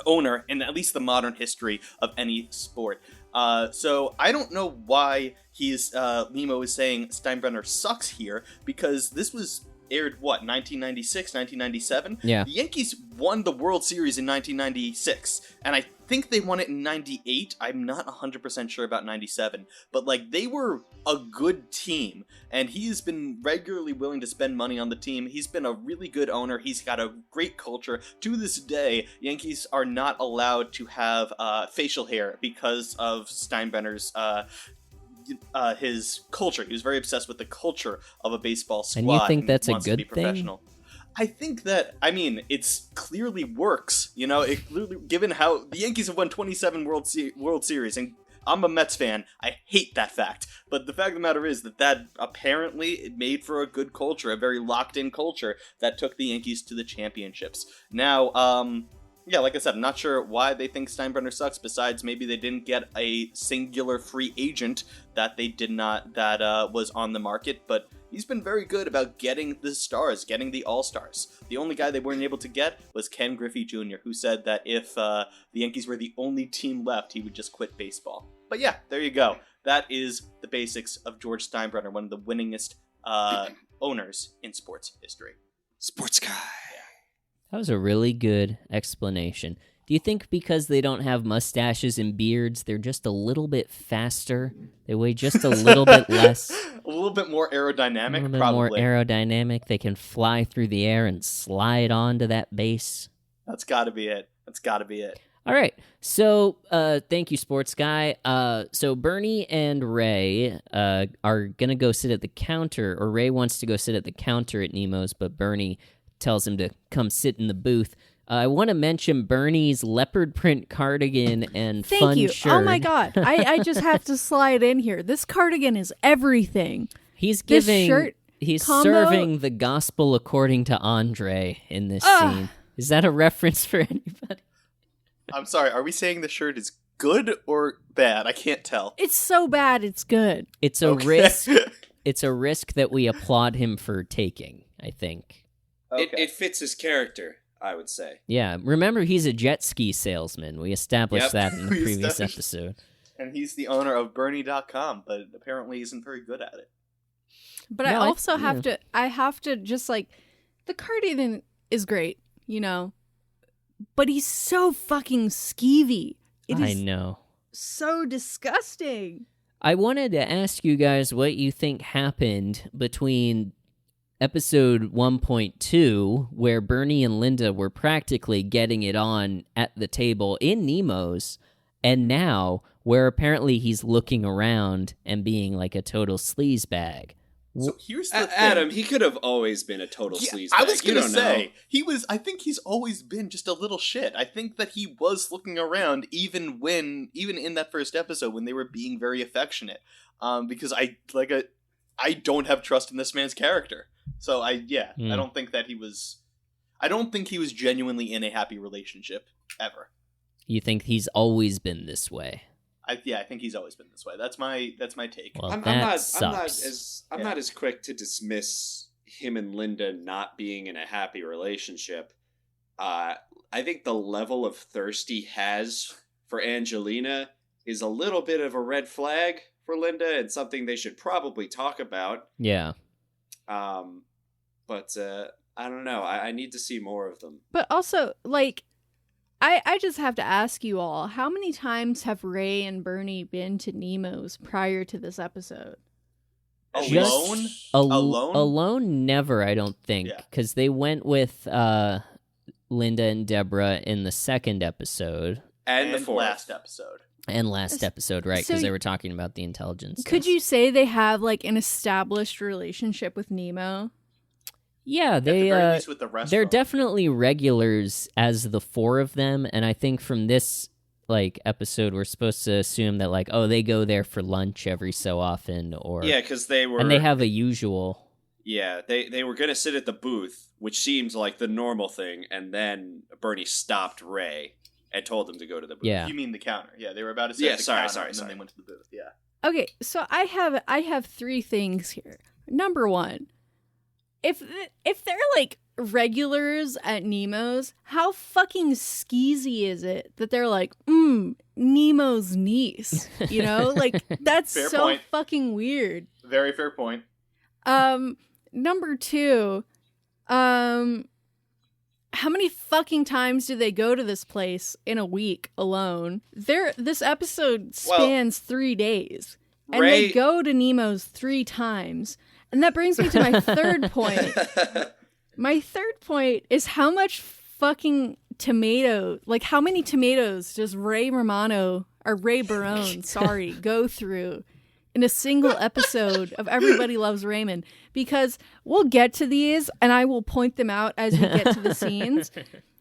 owner in at least the modern history of any sport. So I don't know why Nemo is saying Steinbrenner sucks here, because this was aired, 1996, 1997? Yeah. The Yankees won the World Series in 1996, and I think they won it in 98. I'm not 100% sure about 97, but, they were a good team, and he's been regularly willing to spend money on the team. He's been a really good owner. He's got a great culture. To this day, Yankees are not allowed to have facial hair because of Steinbrenner's his culture. He was very obsessed with the culture of a baseball squad. And you think that's a wants to be good thing? professional. I think that, it's clearly works. It clearly, given how the Yankees have won 27 World Series, and I'm a Mets fan. I hate that fact. But the fact of the matter is that apparently it made for a good culture, a very locked-in culture that took the Yankees to the championships. Now, yeah, like I said, I'm not sure why they think Steinbrenner sucks, besides maybe they didn't get a singular free agent that was on the market, but he's been very good about getting the stars, getting the all-stars. The only guy they weren't able to get was Ken Griffey Jr., who said that if the Yankees were the only team left, he would just quit baseball. But yeah, there you go. That is the basics of George Steinbrenner, one of the winningest owners in sports history. Sports guy. That was a really good explanation. Do you think because they don't have mustaches and beards, they're just a little bit faster? They weigh just a little bit less? A little bit more aerodynamic, a little bit probably. more aerodynamic. They can fly through the air and slide onto that base. That's gotta be it. All right. So, thank you, sports guy. So Bernie and Ray are going to go sit at the counter, or Ray wants to go sit at the counter at Nemo's, but Bernie tells him to come sit in the booth. I want to mention Bernie's leopard print cardigan and Thank fun you. shirt. Oh my god. I just have to slide in here. This cardigan is everything. He's This giving. shirt He's combo- serving the gospel according to André in this scene. Is that a reference for anybody? I'm sorry, are we saying the shirt is good or bad? I can't tell. It's so bad it's good. It's a Okay. risk. It's a risk that we applaud him for taking, I think. It fits his character, I would say. Yeah, remember he's a jet ski salesman. We established Yep. that in the We previous established- episode. And he's the owner of Bernie.com, but apparently isn't very good at it. But No, I I- also yeah. have to just like, the cardigan is great, you know, but he's so fucking skeevy. It I is know. so disgusting. I wanted to ask you guys what you think happened between episode 1.2, where Bernie and Linda were practically getting it on at the table in Nemo's, and now, where apparently he's looking around and being like a total sleazebag. So here's the thing. Adam, he could have always been a total sleazebag. I was You gonna don't say know. I think he's always been just a little shit. I think that he was looking around even in that first episode when they were being very affectionate. Because I don't have trust in this man's character. So I don't think that he was. I don't think he was genuinely in a happy relationship ever. You think he's always been this way? I think he's always been this way. That's my take. Well, I'm that sucks. not as quick to dismiss him and Linda not being in a happy relationship. I think the level of thirst he has for Angelina is a little bit of a red flag for Linda and something they should probably talk about. Yeah. But I don't know. I need to see more of them. But also, like, I just have to ask you all, how many times have Ray and Bernie been to Nemo's prior to this episode? Alone? Alone? Alone? Never, I don't think. Yeah. Because they went with Linda and Deborah in the second episode. And the fourth. last episode. And last episode, right? Because So they were talking about the intelligence. Could stuff. you say they have, like, an established relationship with Nemo? Yeah, At the they very least with the restaurant. they're definitely regulars as the four of them, and I think from this like episode we're supposed to assume that like, oh, they go there for lunch every so often, or Yeah, because they were. and they have a usual. Yeah, they were going to sit at the booth, which seems like the normal thing, and then Bernie stopped Ray and told him to go to the booth. Yeah. You mean the counter? Yeah, they were about to sit Yeah, at the sorry, counter, sorry, and then sorry. they went to the booth. Yeah. Okay, so I have three things here. Number one, if they're like regulars at Nemo's, how fucking skeezy is it that they're like, Nemo's niece? You know, like that's Fair so point. fucking weird. Very fair point. Number two, how many fucking times do they go to this place in a week alone? This episode spans 3 days. And Ray- they go to Nemo's 3 times. And that brings me to my third point. My third point is how much fucking how many tomatoes does Ray Romano, or Ray Barone, go through in a single episode of Everybody Loves Raymond? Because we'll get to these and I will point them out as we get to the scenes.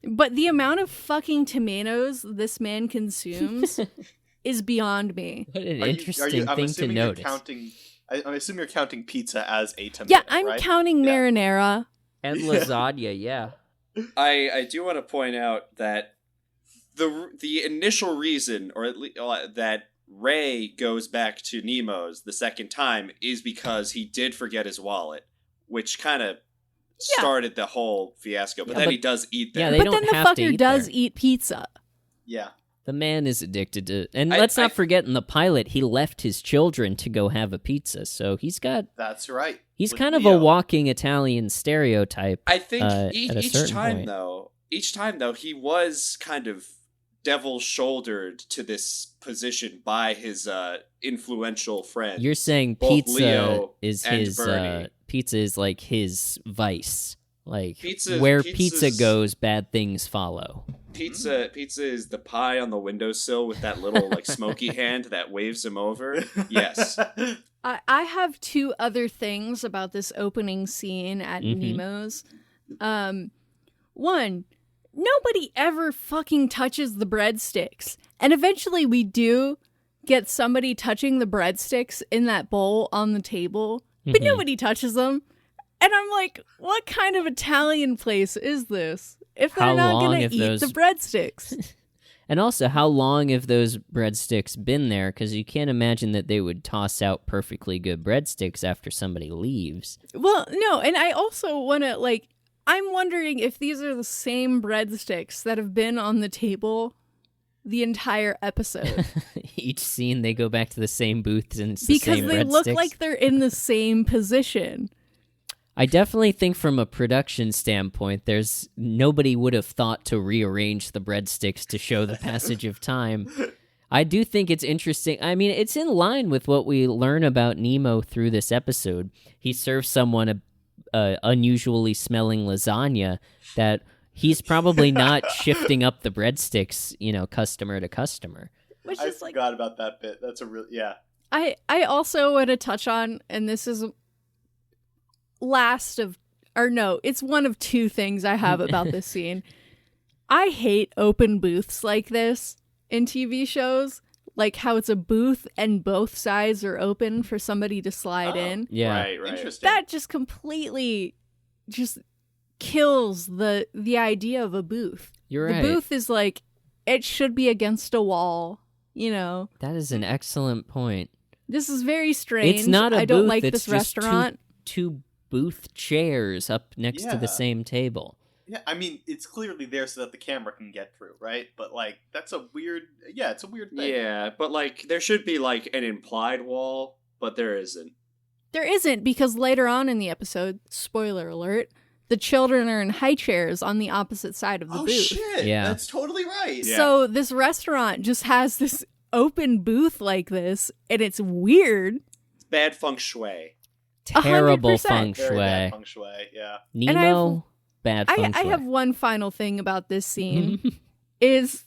But the amount of fucking tomatoes this man consumes is beyond me. What an I'm interesting thing to assuming notice. I assume you're counting pizza as a tomato. Yeah, I'm right? counting Yeah. marinara. And lasagna, yeah. I do want to point out that the initial reason, or at least that Ray goes back to Nemo's the second time, is because he did forget his wallet, which kind of started the whole fiasco. But Yeah, then but- he does eat there. Yeah, they But don't then the have to fucker eat does there. eat pizza. Yeah. The man is addicted to, and I- let's not I- forget in the pilot he left his children to go have a pizza, so he's That's right. He's With kind of Leo. a walking Italian stereotype. I think at a each certain time point. though, he was kind of devil-shouldered to this position by his influential friend. You're saying both pizza Leo is and his Bernie. pizza is like his vice. Like Pizza- where pizza's- pizza goes, bad things follow. Pizza is the pie on the windowsill with that little like smoky hand that waves him over. Yes. I have 2 other things about this opening scene at Mhm. Nemo's. One, nobody ever fucking touches the breadsticks. And eventually we do get somebody touching the breadsticks in that bowl on the table, but nobody touches them. And I'm like, what kind of Italian place is this if they're not going to eat the breadsticks? And also, how long have those breadsticks been there? Because you can't imagine that they would toss out perfectly good breadsticks after somebody leaves. Well, no, and I also want to, like, I'm wondering if these are the same breadsticks that have been on the table the entire episode. Each scene, they go back to the same booths and it's the because same they breadsticks. look like they're in the same position. I definitely think from a production standpoint, nobody would have thought to rearrange the breadsticks to show the passage of time. I do think it's interesting. I mean, it's in line with what we learn about Nemo through this episode. He serves someone a unusually smelling lasagna that he's probably not shifting up the breadsticks, customer to customer. Which I is like, forgot about that bit. That's a real, yeah. I also want to touch on, and this is it's one of two things I have about this scene. I hate open booths like this in TV shows, like how it's a booth and both sides are open for somebody to slide in. Yeah. Right. Interesting. That just completely just kills the idea of a booth. You're right. The booth is like, it should be against a wall, That is an excellent point. This is very strange. It's not a I don't booth, like it's this just restaurant. two booth chairs up next to the same table. Yeah, I mean, it's clearly there so that the camera can get through, right? But, like, that's a weird... Yeah, it's a weird thing. Yeah, but, like, there should be, like, an implied wall, but there isn't. There isn't, because later on in the episode, spoiler alert, the children are in high chairs on the opposite side of the booth. Shit! Yeah. That's totally right! Yeah. So this restaurant just has this open booth like this, and it's weird. It's bad feng shui. Terrible 100%. feng Very bad shui. feng shui, yeah. Nemo, bad feng I shui. have one final thing about this scene, is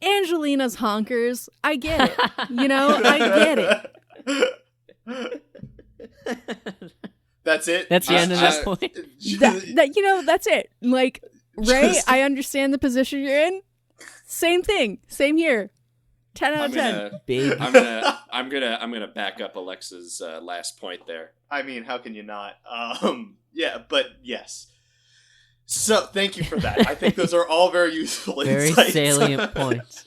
Angelina's honkers. I get it. I get it. That's it? That's the end of that point. That's it. Like, Ray, I understand the position you're in. Same thing. Same here. 10 out of 10. Big. I'm gonna back up Alexa's last point there. I mean, how can you not? Yeah, but yes. So, thank you for that. I think those are all very useful Very insights. salient points.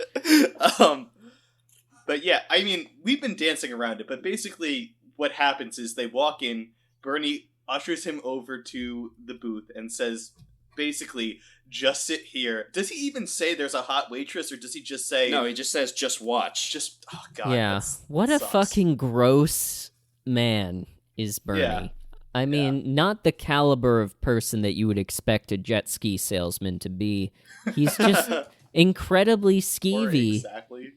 But yeah, I mean, we've been dancing around it, but basically what happens is they walk in, Bernie ushers him over to the booth and says, basically, just sit here. Does he even say there's a hot waitress, or does he just say... No, he just says, just watch. Oh, God. Yeah. What a sucks. fucking gross man is Bernie. Yeah. I mean, not the caliber of person that you would expect a jet ski salesman to be. He's just incredibly Or skeevy. exactly.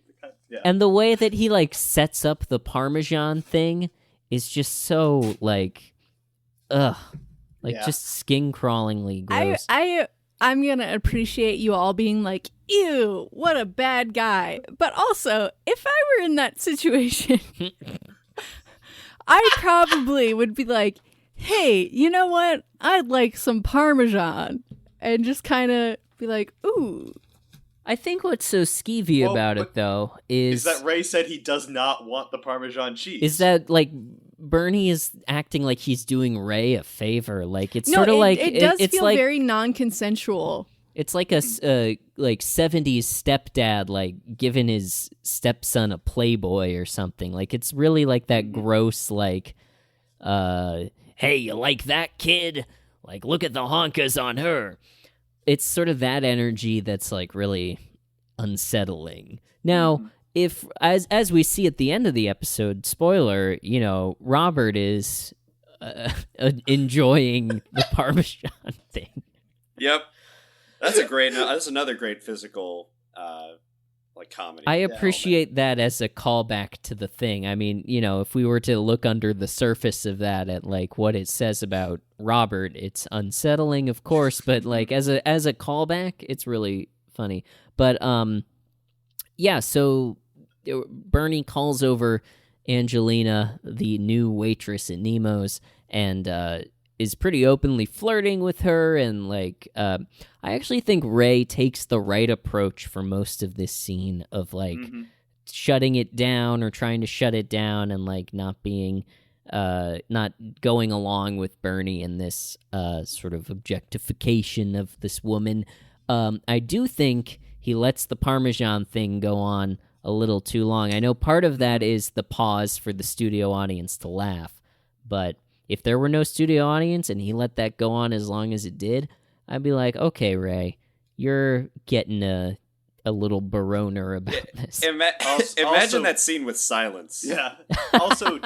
Yeah. And the way that he, like, sets up the Parmesan thing is just so, like, ugh. Like, Yeah. just skin-crawlingly gross. I'm gonna appreciate you all being like, ew, what a bad guy. But also, if I were in that situation, I probably would be like, hey, you know what? I'd like some Parmesan. And just kind of be like, ooh. I think what's so skeevy Well, about but it, though, Is that Ray said he does not want the Parmesan cheese? is that, like, Bernie is acting like he's doing Ray a favor. Like, it's No, sort of like... it does it's feel like, very non-consensual. It's like a like 70s stepdad, like, giving his stepson a Playboy or something. Like, it's really like that gross, like, hey, you like that, kid? Like, look at the honkas on her. It's sort of that energy that's, like, really unsettling. Now, if, as we see at the end of the episode, spoiler, Robert is enjoying the Parmesan thing. Yep. That's another great physical, like, comedy. I appreciate that as a callback to the thing. I mean, if we were to look under the surface of that at, like, what it says about Robert, it's unsettling, of course, but, like, as a callback, it's really funny. But yeah, so Bernie calls over Angelina, the new waitress at Nemo's, and is pretty openly flirting with her, and like I actually think Ray takes the right approach for most of this scene of like shutting it down or trying to shut it down, and like not going along with Bernie in this sort of objectification of this woman. I do think he lets the Parmesan thing go on a little too long. I know part of that is the pause for the studio audience to laugh, but if there were no studio audience and he let that go on as long as it did, I'd be like, okay, Ray, you're getting a little baroner about this. Imagine that scene with silence. Yeah. Also,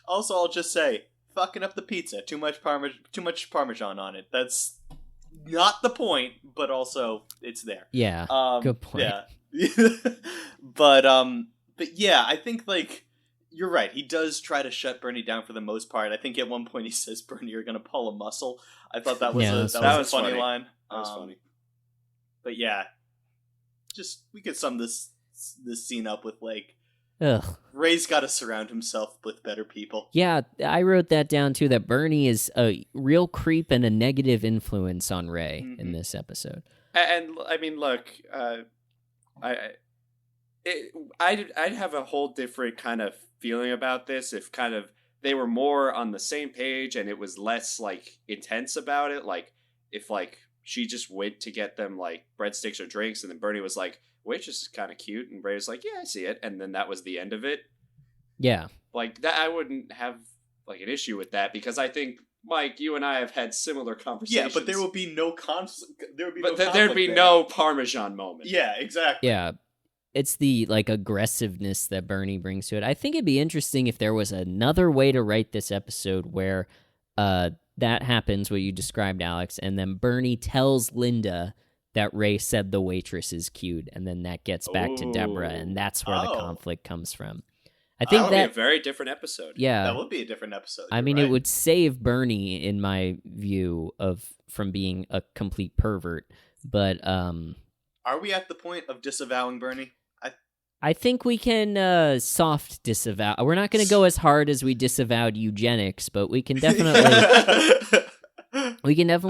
I'll just say, fucking up the pizza. Too much Parmesan on it. That's not the point, but also it's there. Yeah. Good point. Yeah. but yeah, I think like you're right. He does try to shut Bernie down for the most part. I think at one point he says, "Bernie, you're gonna pull a muscle." I thought that was a funny line. That was funny. But yeah, we could sum this scene up with like, ugh. Ray's got to surround himself with better people. Yeah, I wrote that down too, that Bernie is a real creep and a negative influence on Ray in this episode. And I mean, look, I'd have a whole different kind of feeling about this if kind of they were more on the same page and it was less like intense about it. Like if like she just went to get them like breadsticks or drinks, and then Bernie was like, "Waitress is kind of cute," and Ray was like, "Yeah, I see it," and then that was the end of it. Yeah, like that, I wouldn't have like an issue with that, because I think, Mike, you and I have had similar conversations. Yeah, but there will be no there'd be no Parmesan moment. Yeah, exactly. Yeah. It's the like aggressiveness that Bernie brings to it. I think it'd be interesting if there was another way to write this episode where that happens, what you described, Alex, and then Bernie tells Linda that Ray said the waitress is cute, and then that gets back to Deborah, and that's where the conflict comes from. I think that would be a very different episode. Yeah, that would be a different episode. I mean, it would save Bernie, in my view, from being a complete pervert. But are we at the point of disavowing Bernie? I think we can soft disavow. We're not going to go as hard as we disavowed eugenics, but we can definitely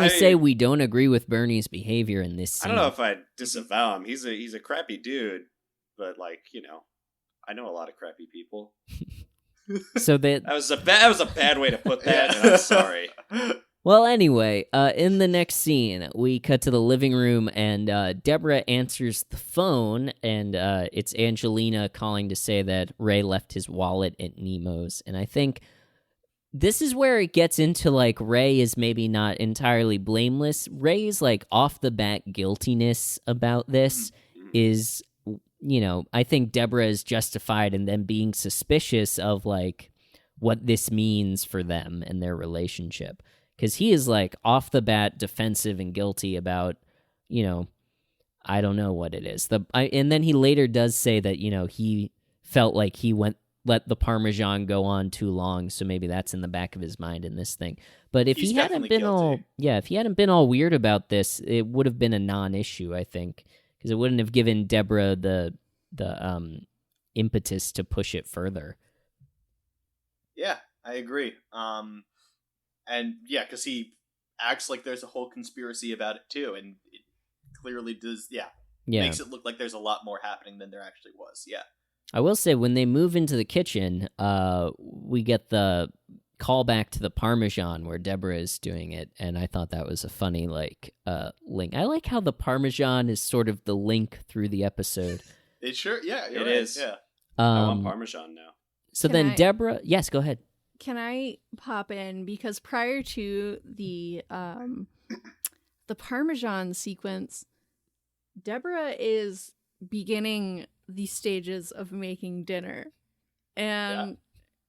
say we don't agree with Bernie's behavior in this scene. I don't know if I'd disavow him. He's a crappy dude, but like, you know, I know a lot of crappy people. So that was a bad way to put that, and I'm sorry. Well, anyway, in the next scene, we cut to the living room, and Deborah answers the phone, and it's Angelina calling to say that Ray left his wallet at Nemo's. And I think this is where it gets into, like, Ray is maybe not entirely blameless. Ray's, like, off-the-bat guiltiness about this is, you know, I think Deborah is justified in them being suspicious of, like, what this means for them and their relationship. Because he is, like, off the bat defensive and guilty about, you know, I don't know what it is. And then he later does say that, you know, he felt like he let the Parmesan go on too long, so maybe that's in the back of his mind in this thing. But if he hadn't been all weird about this, it would have been a non-issue, I think, because it wouldn't have given Deborah the impetus to push it further. Yeah, I agree. And yeah, because he acts like there's a whole conspiracy about it too, and it clearly does. Yeah, makes it look like there's a lot more happening than there actually was. Yeah, I will say when they move into the kitchen, we get the callback to the Parmesan where Deborah is doing it, and I thought that was a funny link. I like how the Parmesan is sort of the link through the episode. It sure, yeah, it is. Yeah, I want Parmesan now. So Deborah, yes, go ahead. Can I pop in, because prior to the Parmesan sequence, Deborah is beginning the stages of making dinner, and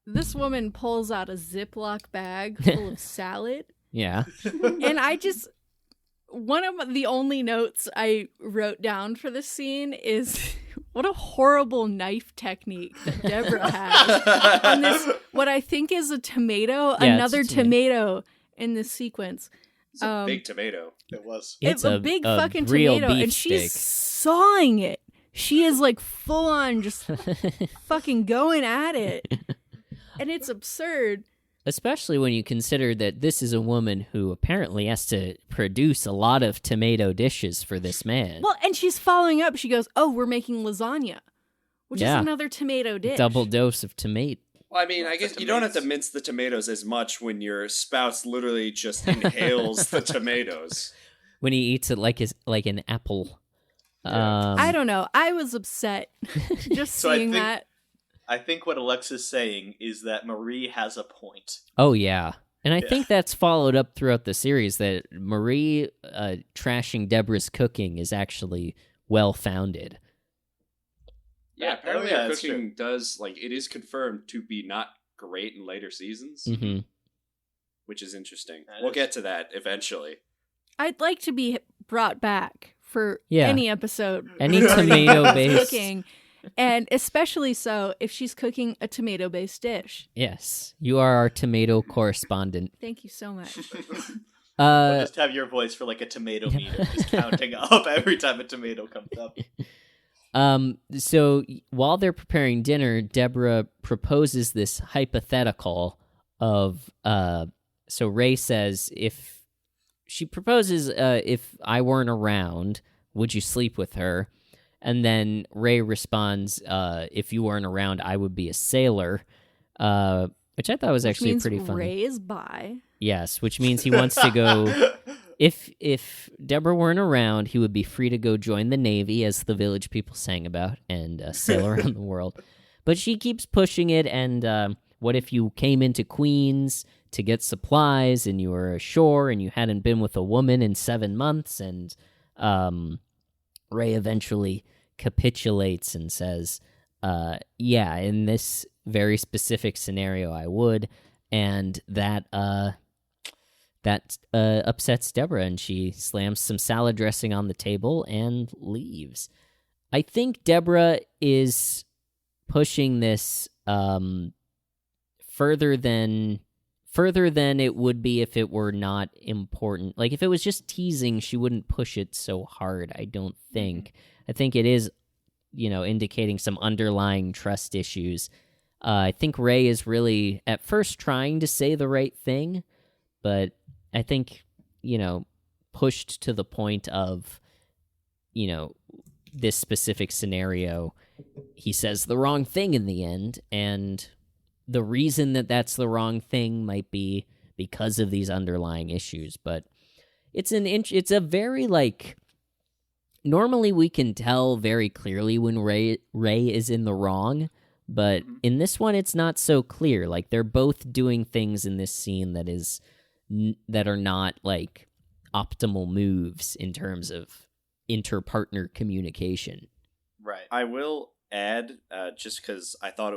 this woman pulls out a Ziploc bag full of salad. Yeah, and one of the only notes I wrote down for this scene is what a horrible knife technique that Deborah has on this, what I think is a tomato, another tomato in this sequence. It's a big tomato. It was. It's a big fucking tomato, and she's sawing it. She is like full on just fucking going at it. And it's absurd. especially when you consider that this is a woman who apparently has to produce a lot of tomato dishes for this man. Well, and she's following up. She goes, "Oh, we're making lasagna," which is another tomato dish. Double dose of tomato. Well, I mean, I guess you don't have to mince the tomatoes as much when your spouse literally just inhales the tomatoes. When he eats it like an apple. Yeah. I don't know. I was upset just seeing that. I think what Alexa's saying is that Marie has a point. Oh, yeah. And I think that's followed up throughout the series, that Marie trashing Deborah's cooking is actually well-founded. Yeah, apparently her that's cooking does, like, it is confirmed to be not great in later seasons, which is interesting. We'll get to that eventually. I'd like to be brought back for any episode. Any tomato-based cooking. And especially so if she's cooking a tomato-based dish. Yes, you are our tomato correspondent. Thank you so much. We'll just have your voice for like a tomato meter, just counting up every time a tomato comes up. So while they're preparing dinner, Deborah proposes this hypothetical of, so Ray says, if I weren't around, would you sleep with her? And then Ray responds, if you weren't around, I would be a sailor, which I thought was actually pretty funny. Ray is bi. Yes, which means he wants to go... If Deborah weren't around, he would be free to go join the Navy, as the Village People sang about, and sail around the world. But she keeps pushing it, and what if you came into Queens to get supplies, and you were ashore, and you hadn't been with a woman in 7 months, and Ray eventually capitulates and says, yeah, in this very specific scenario, I would, and that upsets Deborah, and she slams some salad dressing on the table and leaves. I think Deborah is pushing this further than it would be if it were not important. Like, if it was just teasing, she wouldn't push it so hard, I don't think. I think it is, indicating some underlying trust issues. I think Ray is really, at first, trying to say the right thing, but I think, pushed to the point of, this specific scenario, he says the wrong thing in the end, and the reason that that's the wrong thing might be because of these underlying issues. But it's a very, normally we can tell very clearly when Ray is in the wrong, but in this one it's not so clear. Like, they're both doing things in this scene that are not optimal moves in terms of inter-partner communication. Right. I will add, just because I thought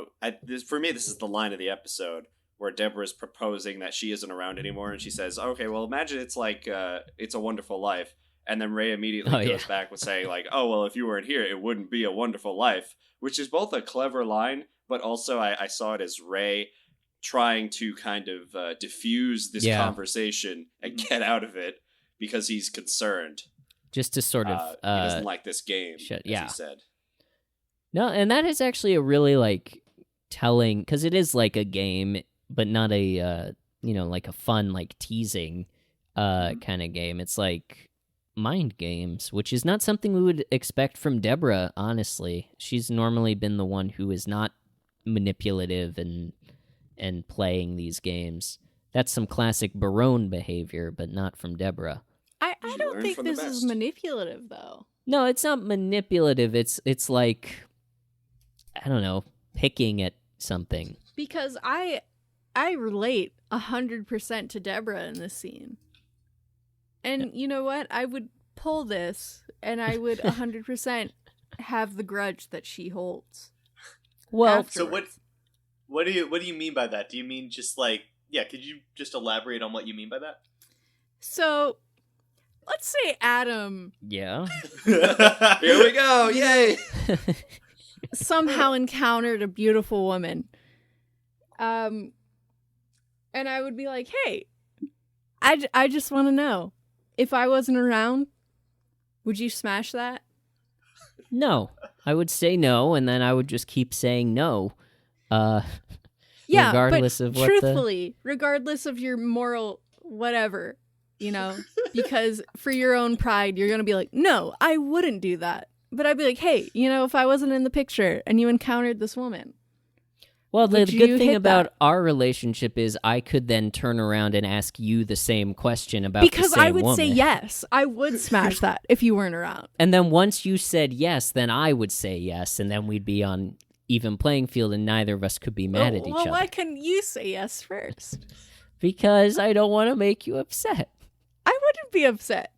for me this is the line of the episode where Deborah's proposing that she isn't around anymore, and she says, "Okay, well, imagine it's like It's a Wonderful Life," and then Ray immediately goes back with saying "Oh, well, if you weren't here, it wouldn't be a wonderful life," which is both a clever line, but also I saw it as Ray trying to kind of diffuse this conversation and get out of it because he's concerned. Just to sort of... he doesn't like this game, as he said. No, and that is actually a really, telling... Because it is like a game, but not a, a fun, teasing kind of game. It's like mind games, which is not something we would expect from Deborah, honestly. She's normally been the one who is not manipulative and playing these games. That's some classic Barone behavior, but not from Deborah. I don't think this is manipulative, though. No, it's not manipulative. It's like, I don't know, picking at something. Because I relate 100% to Deborah in this scene. And you know what? I would pull this, and I would 100% have the grudge that she holds. Well, afterwards. So what do you mean by that? Do you mean just could you just elaborate on what you mean by that? So, let's say Adam... Yeah. Here we go, yay! somehow encountered a beautiful woman. And I would be like, hey, I just want to know, if I wasn't around, would you smash that? No. I would say no, and then I would just keep saying no. Yeah, regardless but of what truthfully, regardless of your moral whatever, because for your own pride, you're going to be like, no, I wouldn't do that. But I'd be like, hey, if I wasn't in the picture and you encountered this woman. Well, the would good you thing hit about that? our relationship is I could then turn around and ask you the same question about Because the same I would say woman. yes. I would smash that if you weren't around. And then once you said yes, then I would say yes, and then we'd be on even playing field, and neither of us could be mad at each Well, other. why couldn't you say yes first? Because I don't want to make you upset. I wouldn't be upset.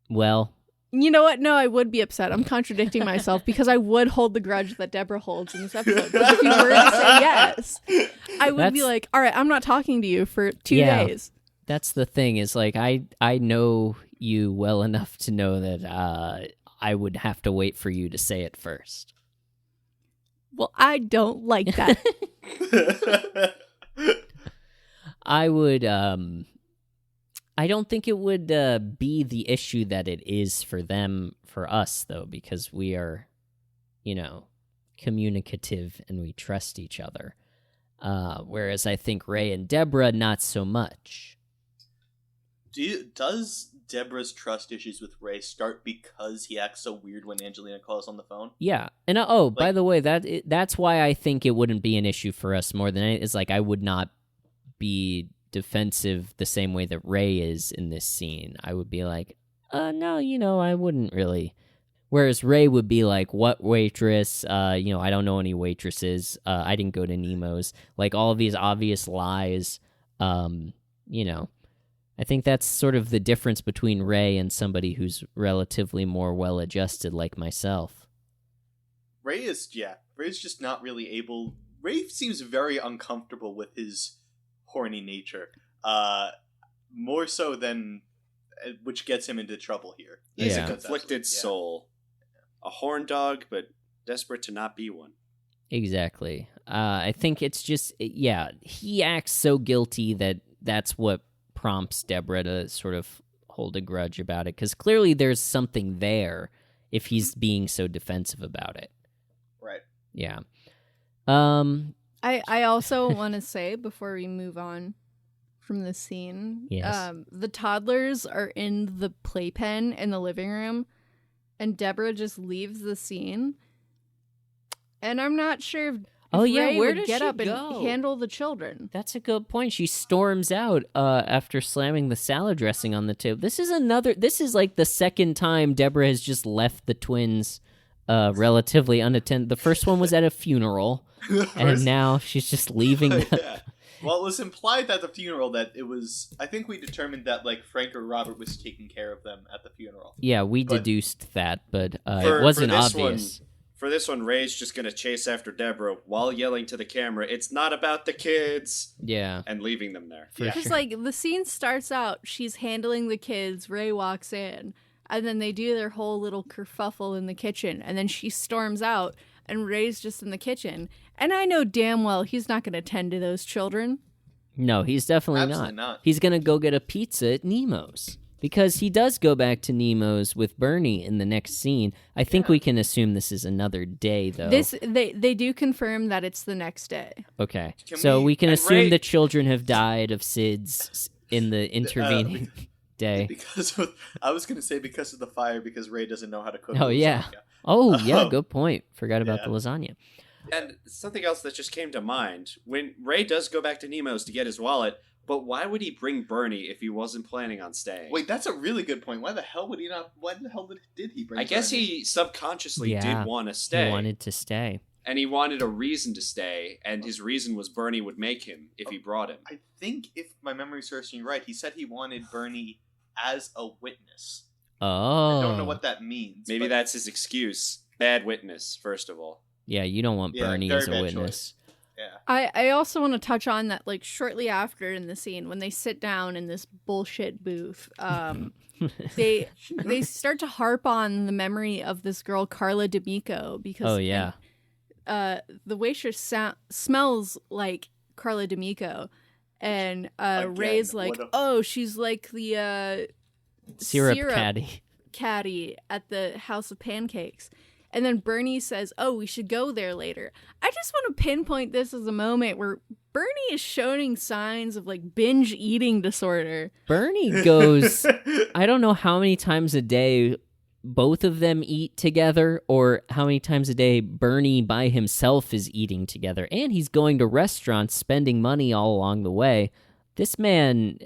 Well, You know what? No, I would be upset. I'm contradicting myself because I would hold the grudge that Deborah holds in this episode. But if you were to say yes, I would be That's- like, all right, I'm not talking to you for 2 Yeah. days. that's the thing is like I know you well enough to know that I would have to wait for you to say it first. Well, I don't like that. I would I don't think it would be the issue that it is for them, for us, though, because we are, communicative and we trust each other. Whereas I think Ray and Deborah, not so much. Does Deborah's trust issues with Ray start because he acts so weird when Angelina calls on the phone? Yeah. And by the way, that's why I think it wouldn't be an issue for us more than anything. It's like I would not be defensive the same way that Ray is in this scene. I would be like, no, I wouldn't really. Whereas Ray would be like, what waitress? I don't know any waitresses. I didn't go to Nemo's. Like all of these obvious lies. I think that's sort of the difference between Ray and somebody who's relatively more well-adjusted like myself. Ray's just not really able. Ray seems very uncomfortable with his horny nature, more so than, which gets him into trouble here. He's Yeah. a conflicted soul. A horn dog, but desperate to not be one. Exactly. I think it's just, he acts so guilty that's what prompts Deborah to sort of hold a grudge about it, because clearly there's something there if he's being so defensive about it. Right. Yeah. I also want to say before we move on from this scene, Yes. the toddlers are in the playpen in the living room, and Deborah just leaves the scene. And I'm not sure if Ray where would does get she up go? and handle the children. That's a good point. She storms out after slamming the salad dressing on the table. This is like the second time Deborah has just left the twins relatively unattended. The first one was at a funeral, and now she's just leaving them. Yeah. Well, it was implied at the funeral that it was. I think we determined that Frank or Robert was taking care of them at the funeral. Yeah, we But- deduced that, but For it wasn't this obvious. For this one, Ray's just going to chase after Deborah while yelling to the camera, "It's not about the kids," Yeah, and leaving them there. for Because sure. the scene starts out, she's handling the kids, Ray walks in, and then they do their whole little kerfuffle in the kitchen, and then she storms out, and Ray's just in the kitchen. And I know damn well he's not going to tend to those children. No, he's definitely Absolutely not. He's going to go get a pizza at Nemo's. Because he does go back to Nemo's with Bernie in the next scene. I think we can assume this is another day, though. They do confirm that it's the next day. Okay. Can So we can and assume Ray- the children have died of SIDS in the intervening day. I was going to say because of the fire, because Ray doesn't know how to cook. Oh, yeah. lasagna. Oh, yeah, good point. Forgot about Yeah. the lasagna. And something else that just came to mind, when Ray does go back to Nemo's to get his wallet, but why would he bring Bernie if he wasn't planning on staying? Wait, that's a really good point. Why the hell would he not? Why the hell did he bring? I guess Bernie? he subconsciously Yeah, did want to stay. He wanted to stay. And he wanted a reason to stay, and his reason was Bernie would make him if he brought him. I think if my memory serves me right, he said he wanted Bernie as a witness. Oh. I don't know what that means. Maybe but that's his excuse. Bad witness, first of all. Yeah, you don't want Yeah, Bernie very as a bad choice. yeah. I also want to touch on that, shortly after in the scene when they sit down in this bullshit booth, they start to harp on the memory of this girl Carla D'Amico because Oh, yeah. the waitress smells like Carla D'Amico, and Ray's like, what a- oh, she's like the Syrup caddy. caddy at the House of Pancakes. And then Bernie says, oh, we should go there later. I just want to pinpoint this as a moment where Bernie is showing signs of like binge eating disorder. Bernie goes, I don't know how many times a day both of them eat together, or how many times a day Bernie by himself is eating together. And he's going to restaurants, spending money all along the way. This man,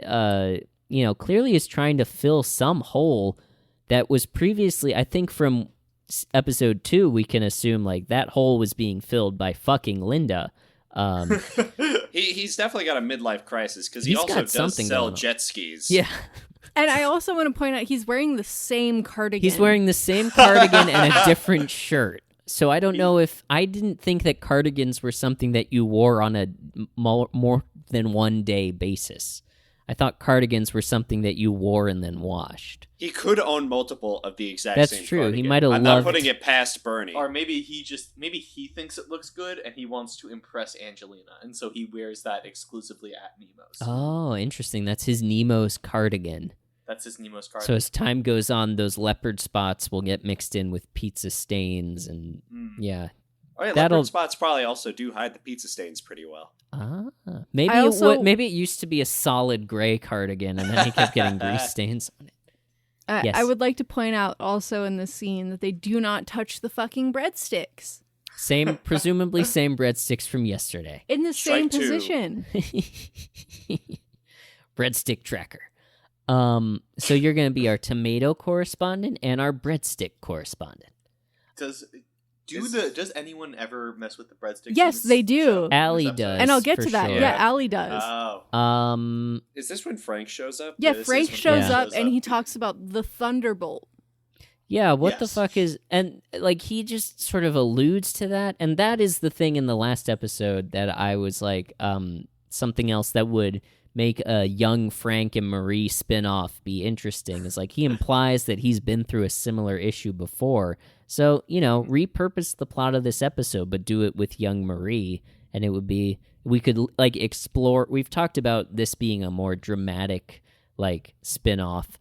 clearly is trying to fill some hole that was previously, I think from episode 2, we can assume like that hole was being filled by fucking Linda. He's definitely got a midlife crisis because he He's also got does something sell going on. jet skis. Yeah. And I also want to point out he's wearing the same cardigan. He's wearing the same cardigan and a different shirt. So I don't know if... I didn't think that cardigans were something that you wore on a more than one day basis. I thought cardigans were something that you wore and then washed. He could own multiple of the exact That's same true. He cardigan. might have I'm loved... not putting it past Bernie. Or maybe he thinks it looks good and he wants to impress Angelina, and so he wears that exclusively at Nemo's. Oh, interesting. That's his Nemo's cardigan. That's his Nemo's cardigan. So as time goes on, those leopard spots will get mixed in with pizza stains and yeah. Oh yeah, That'll- leopard spots probably also do hide the pizza stains pretty well. Maybe I also- maybe it used to be a solid gray cardigan and then he kept getting grease stains on it. Yes. I would like to point out also in this scene that they do not touch the fucking breadsticks. Presumably same breadsticks from yesterday. In the same Strike two. position. Breadstick tracker. So you're going to be our tomato correspondent and our breadstick correspondent. Does anyone ever mess with the breadsticks? Yes, they do. Allie This episode? does. And I'll get for to that. sure. Yeah, Allie does. Oh. Is this when Frank shows up? Yeah, this Frank is when shows Frank up and he talks about the Thunderbolt. Yeah, what the Yes. fuck is... And, like, he just sort of alludes to that, and that is the thing in the last episode that I was like, something else that would make a young Frank and Marie spin-off be interesting. Is like, he implies that he's been through a similar issue before. So, repurpose the plot of this episode, but do it with young Marie, and it would be... We could, like, explore... We've talked about this being a more dramatic, like, spin-off,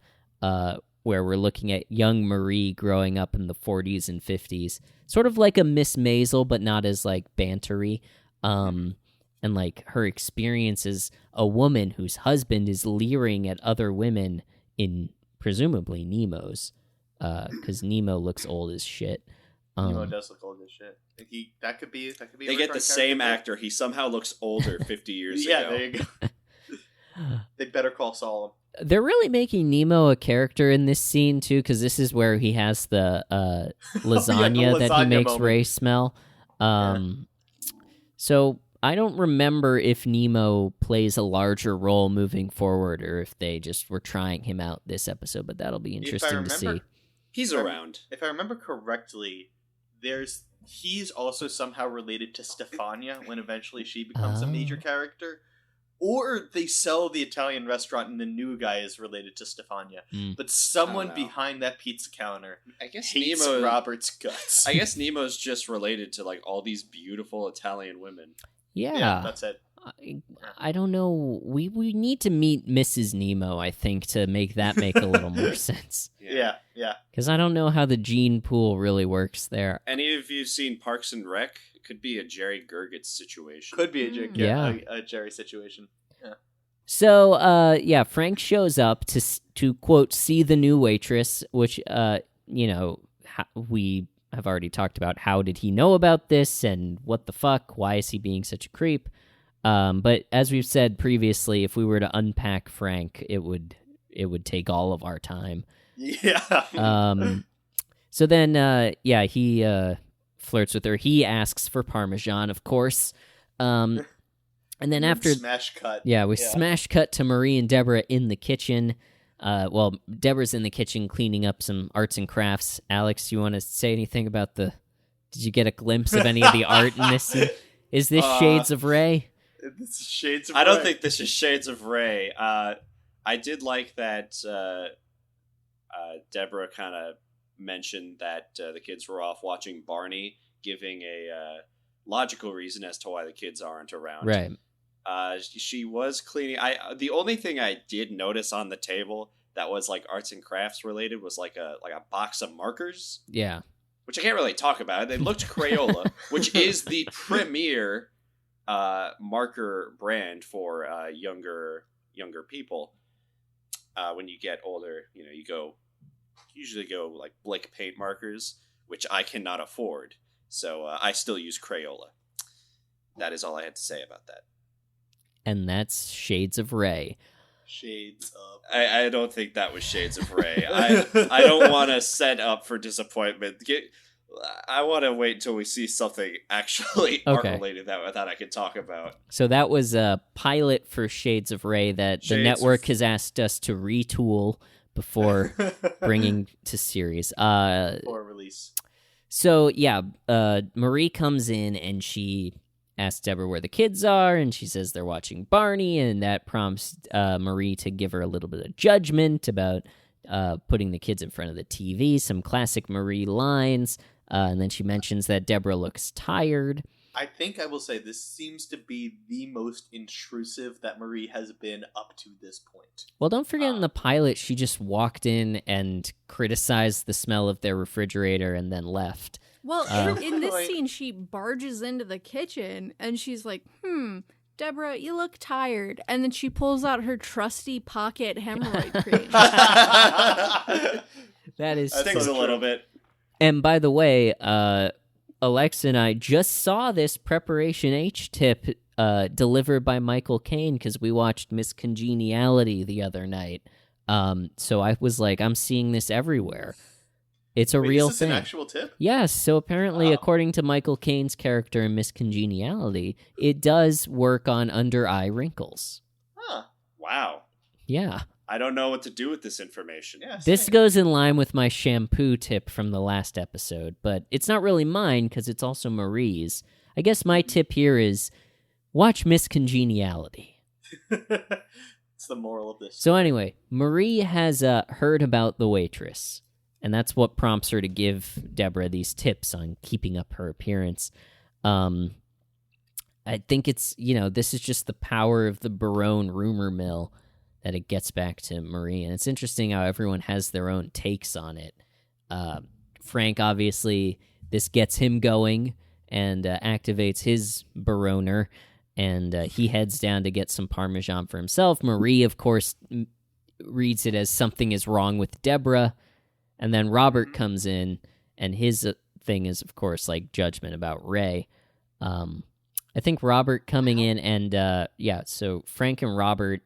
where we're looking at young Marie growing up in the 40s and 50s. Sort of like a Miss Maisel, but not as, like, bantery. And, like, her experience as a woman whose husband is leering at other women in, presumably, Nemo's. Because Nemo looks old as shit. Nemo does look old as shit. That could be. They get the same actor. He somehow looks older 50 years Yeah, ago. there you go. They better call Saul. They're really making Nemo a character in this scene, too, because this is where he has the lasagna that he lasagna makes moment. Ray smell. So I don't remember if Nemo plays a larger role moving forward or if they just were trying him out this episode, but that'll be interesting to see. He's around. If I remember correctly, he's also somehow related to Stefania when eventually she becomes a major character. Or they sell the Italian restaurant and the new guy is related to Stefania. But someone know. behind that pizza counter I guess hates Nemo. Robert's guts. I guess Nemo's just related to like all these beautiful Italian women. Yeah, that's it. I don't know. We need to meet Mrs. Nemo, I think, to make that make a little more sense. Yeah. Because I don't know how the gene pool really works there. Any of you seen Parks and Rec? It could be a Jerry Gergitz situation. Could be Yeah. a Jerry situation. Yeah. So, Frank shows up to quote, see the new waitress, which, we have already talked about. How did he know about this and what the fuck? Why is he being such a creep? But as we've said previously, if we were to unpack Frank, it would take all of our time. Yeah. So then, he flirts with her. He asks for Parmesan, of course. And then after smash cut. Smash cut to Marie and Deborah in the kitchen. Deborah's in the kitchen cleaning up some arts and crafts. Alex, you want to say anything about did you get a glimpse of any of the art in this scene? Is this Shades of Ray? This is Shades of I don't Ray. think this is Shades of Ray. I did like that Deborah kind of mentioned that the kids were off watching Barney, giving a logical reason as to why the kids aren't around. Right. She was cleaning. The only thing I did notice on the table that was like arts and crafts related was like a box of markers. Yeah. which I can't really talk about. They looked Crayola, which is the premier marker brand for younger people. When you get older, you usually go like Blick paint markers, which I cannot afford. So I still use Crayola. That is all I had to say about that. And that's Shades of Ray. Shades of... I don't think that was Shades of Ray. I don't want to set up for disappointment. I want to wait until we see something actually art-related that I can talk about. So that was a pilot for Shades of Ray that the network has asked us to retool before bringing to series. Before release. So, yeah, Marie comes in and she asks Deborah where the kids are, and she says they're watching Barney, and that prompts Marie to give her a little bit of judgment about putting the kids in front of the TV, some classic Marie lines, and then she mentions that Deborah looks tired. I think I will say this seems to be the most intrusive that Marie has been up to this point. Well, don't forget in the pilot, she just walked in and criticized the smell of their refrigerator and then left. Well, in this scene, she barges into the kitchen and she's like, Deborah, you look tired. And then she pulls out her trusty pocket hemorrhoid cream. That is stings a little bit. And by the way, Alexa and I just saw this Preparation H tip delivered by Michael Caine because we watched Miss Congeniality the other night. So I was like, I'm seeing this everywhere. It's a real is this thing. An actual tip? Yes. So apparently, according to Michael Caine's character in Miss Congeniality, it does work on under-eye wrinkles. Huh. Wow. Yeah. I don't know what to do with this information. Yeah, This goes in line with my shampoo tip from the last episode, but it's not really mine because it's also Marie's. I guess my tip here is watch Miss Congeniality. It's the moral of this. So anyway, Marie has heard about the waitress, and that's what prompts her to give Deborah these tips on keeping up her appearance. I think it's, this is just the power of the Barone rumor mill that it gets back to Marie. And it's interesting how everyone has their own takes on it. Frank, obviously, this gets him going and activates his Baroner, and he heads down to get some Parmesan for himself. Marie, of course, reads it as something is wrong with Deborah. And then Robert comes in, and his thing is, of course, like judgment about Ray. I think Robert coming in and, so Frank and Robert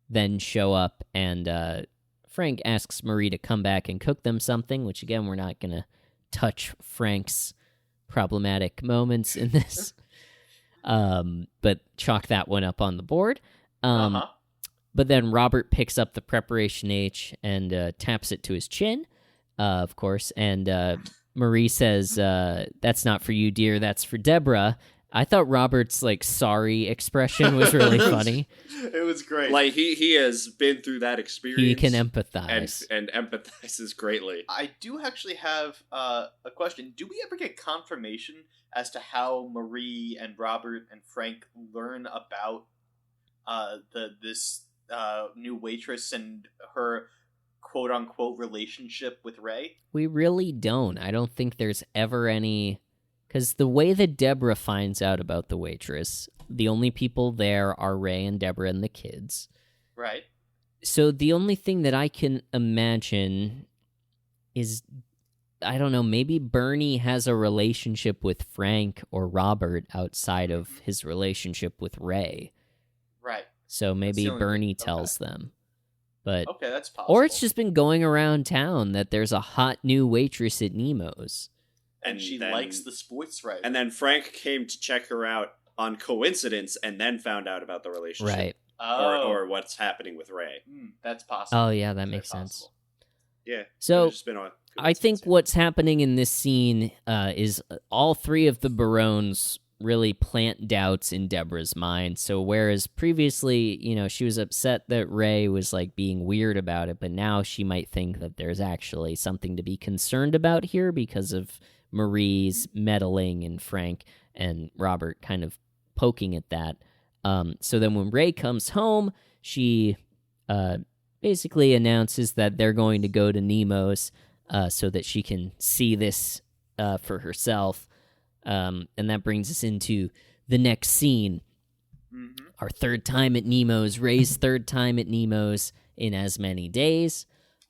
then show up, and Frank asks Marie to come back and cook them something, which, again, we're not going to touch Frank's problematic moments in this, but chalk that one up on the board. But then Robert picks up the Preparation H and taps it to his chin. Of course, and Marie says, that's not for you, dear, that's for Deborah. I thought Robert's, sorry expression was really funny. It was great. Like, he has been through that experience. He can empathize. And empathizes greatly. I do actually have a question. Do we ever get confirmation as to how Marie and Robert and Frank learn about this new waitress and her quote-unquote relationship with Ray? We really don't. I don't think there's ever any... Because the way that Deborah finds out about the waitress, the only people there are Ray and Deborah and the kids. Right. So the only thing that I can imagine is, I don't know, maybe Bernie has a relationship with Frank or Robert outside of his relationship with Ray. Right. So maybe Bernie thing. tells them. But okay, that's possible. Or it's just been going around town that there's a hot new waitress at Nemo's. And she likes the sports writer. And then Frank came to check her out on coincidence and then found out about the relationship. Right. Or what's happening with Ray. That's possible. Oh, yeah, that makes sense. Yeah. So, just been on I think what's happening in this scene is all three of the Barones really plant doubts in Deborah's mind. So whereas previously, she was upset that Ray was being weird about it, but now she might think that there's actually something to be concerned about here because of Marie's meddling and Frank and Robert kind of poking at that. So then when Ray comes home, she basically announces that they're going to go to Nemo's so that she can see this for herself. And that brings us into the next scene. Mm-hmm. Our third time at Nemo's, Ray's third time at Nemo's in as many days.